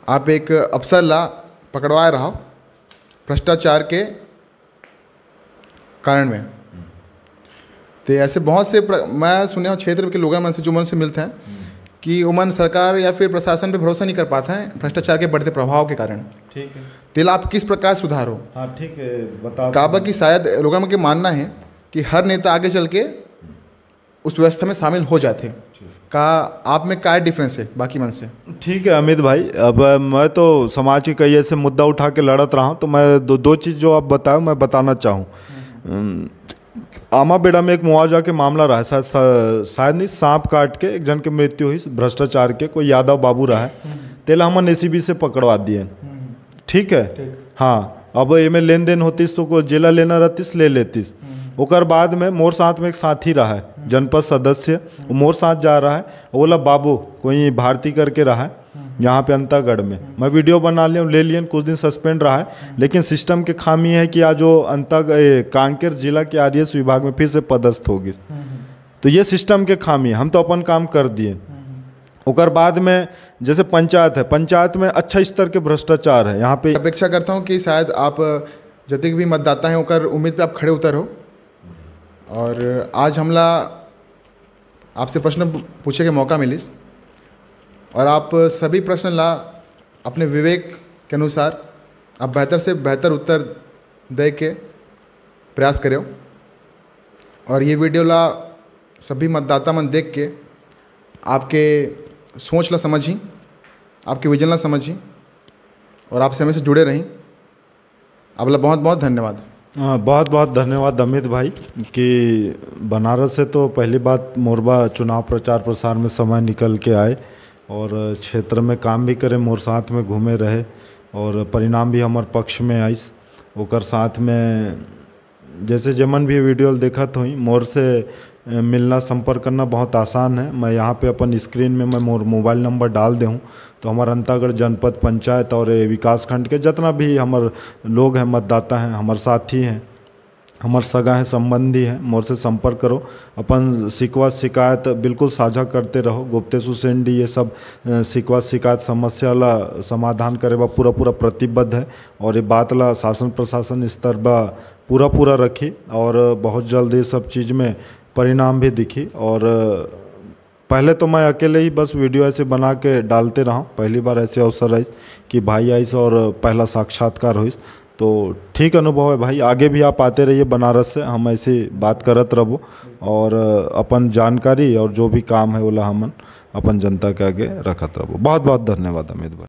आप एक अफसर ला पकड़वाए रहा भ्रष्टाचार के कारण में। तो ऐसे बहुत से मैं सुने हूँ क्षेत्र के लोगों मन से जो मन से मिलते हैं कि उमन सरकार या फिर प्रशासन पे भरोसा नहीं कर पाते हैं भ्रष्टाचार के बढ़ते प्रभाव के कारण। ठीक है, तेल आप किस प्रकार सुधारो? हाँ ठीक है, बता। काबा की शायद लोगों के मानना है कि हर नेता आगे चल के उस व्यवस्था में शामिल हो जाते हैं। का आप में क्या डिफरेंस है बाकी मन से? ठीक है अमित भाई, अब मैं तो समाज के कई ऐसे मुद्दा उठा के लड़त रहा हूँ, तो मैं दो चीज़ जो आप बताओ मैं बताना चाहूँ। आमा बेड़ा में एक मुआवजा के मामला रहा है, शायद नहीं, सांप काट के एक जन की मृत्यु हुई भ्रष्टाचार के, कोई यादव बाबू रहा है, तेला हमन एसीबी से पकड़वा दिए। ठीक है, हाँ। अब ये में लेन देन होतीस तो कोई जेला लेना रहतीस ले लेतीस। ओकर बाद में मोर साथ में एक साथी रहा है जनपद सदस्य, वो मोर साथ जा रहा है, बोला बाबू कोई भारती करके रहा है यहाँ पे अंतागढ़ में। मैं वीडियो बना लिया, ले लिया, कुछ दिन सस्पेंड रहा है, लेकिन सिस्टम के खामी है कि आज जो कांकेर जिला के आरएएस विभाग में फिर से पदस्थ होगी। तो ये सिस्टम के खामी है, हम तो अपन काम कर दिए। ओकर बाद में जैसे पंचायत है, पंचायत में अच्छा स्तर के भ्रष्टाचार है यहाँ पे। अपेक्षा करता हूँ कि शायद आप जितने भी मतदाता हैं ओकर उम्मीद पे आप खड़े उतर हो। और आज हमला आपसे प्रश्न पूछे के मौका मिलिस और आप सभी प्रश्न ला अपने विवेक के अनुसार आप बेहतर से बेहतर उत्तर दे के प्रयास करें। और ये वीडियो ला सभी मतदाता मन देख के आपके सोच ला समझी, आपके विजन ला समझी और आपसे हमें से जुड़े रहीं। आपला बहुत बहुत धन्यवाद। बहुत बहुत धन्यवाद अमित भाई कि बनारस से तो पहली बात मोरबा चुनाव प्रचार प्रसार में समय निकल के आए और क्षेत्र में काम भी करे, मोर साथ में घूमे रहे और परिणाम भी हमारे पक्ष में आइस। ओकर साथ में जैसे जमन भी वीडियो देखत हुई, मोर से मिलना संपर्क करना बहुत आसान है। मैं यहाँ पे अपन स्क्रीन में मैं मोर मोबाइल नंबर डाल दूँ तो हमारे अंतागढ़ जनपद पंचायत और विकास खंड के जितना भी हमारे लोग हैं, मतदाता हैं, हमारे साथी हैं, हमारे सगा हैं, संबंधी हैं, मोर से संपर्क करो। अपन शिकवा शिकायत बिल्कुल साझा करते रहो। गुप्तेश हुसैन डी ये सब शिकवा शिकायत समस्या ला समाधान करे बा पूरा प्रतिबद्ध है और ये बात ला शासन प्रशासन स्तर बा पूरा रखी और बहुत जल्द ये सब चीज़ में परिणाम भी दिखी। और पहले तो मैं अकेले ही बस वीडियो ऐसे बना के डालते रहा, पहली बार ऐसे अवसर आइस कि भाई आइस और पहला साक्षात्कार हुई, तो ठीक अनुभव है भाई। आगे भी आप आते रहिए बनारस से, हम ऐसे बात करत रहो और अपन जानकारी और जो भी काम है ओला हमन अपन जनता के आगे रखत रहो। बहुत बहुत धन्यवाद अमित भाई।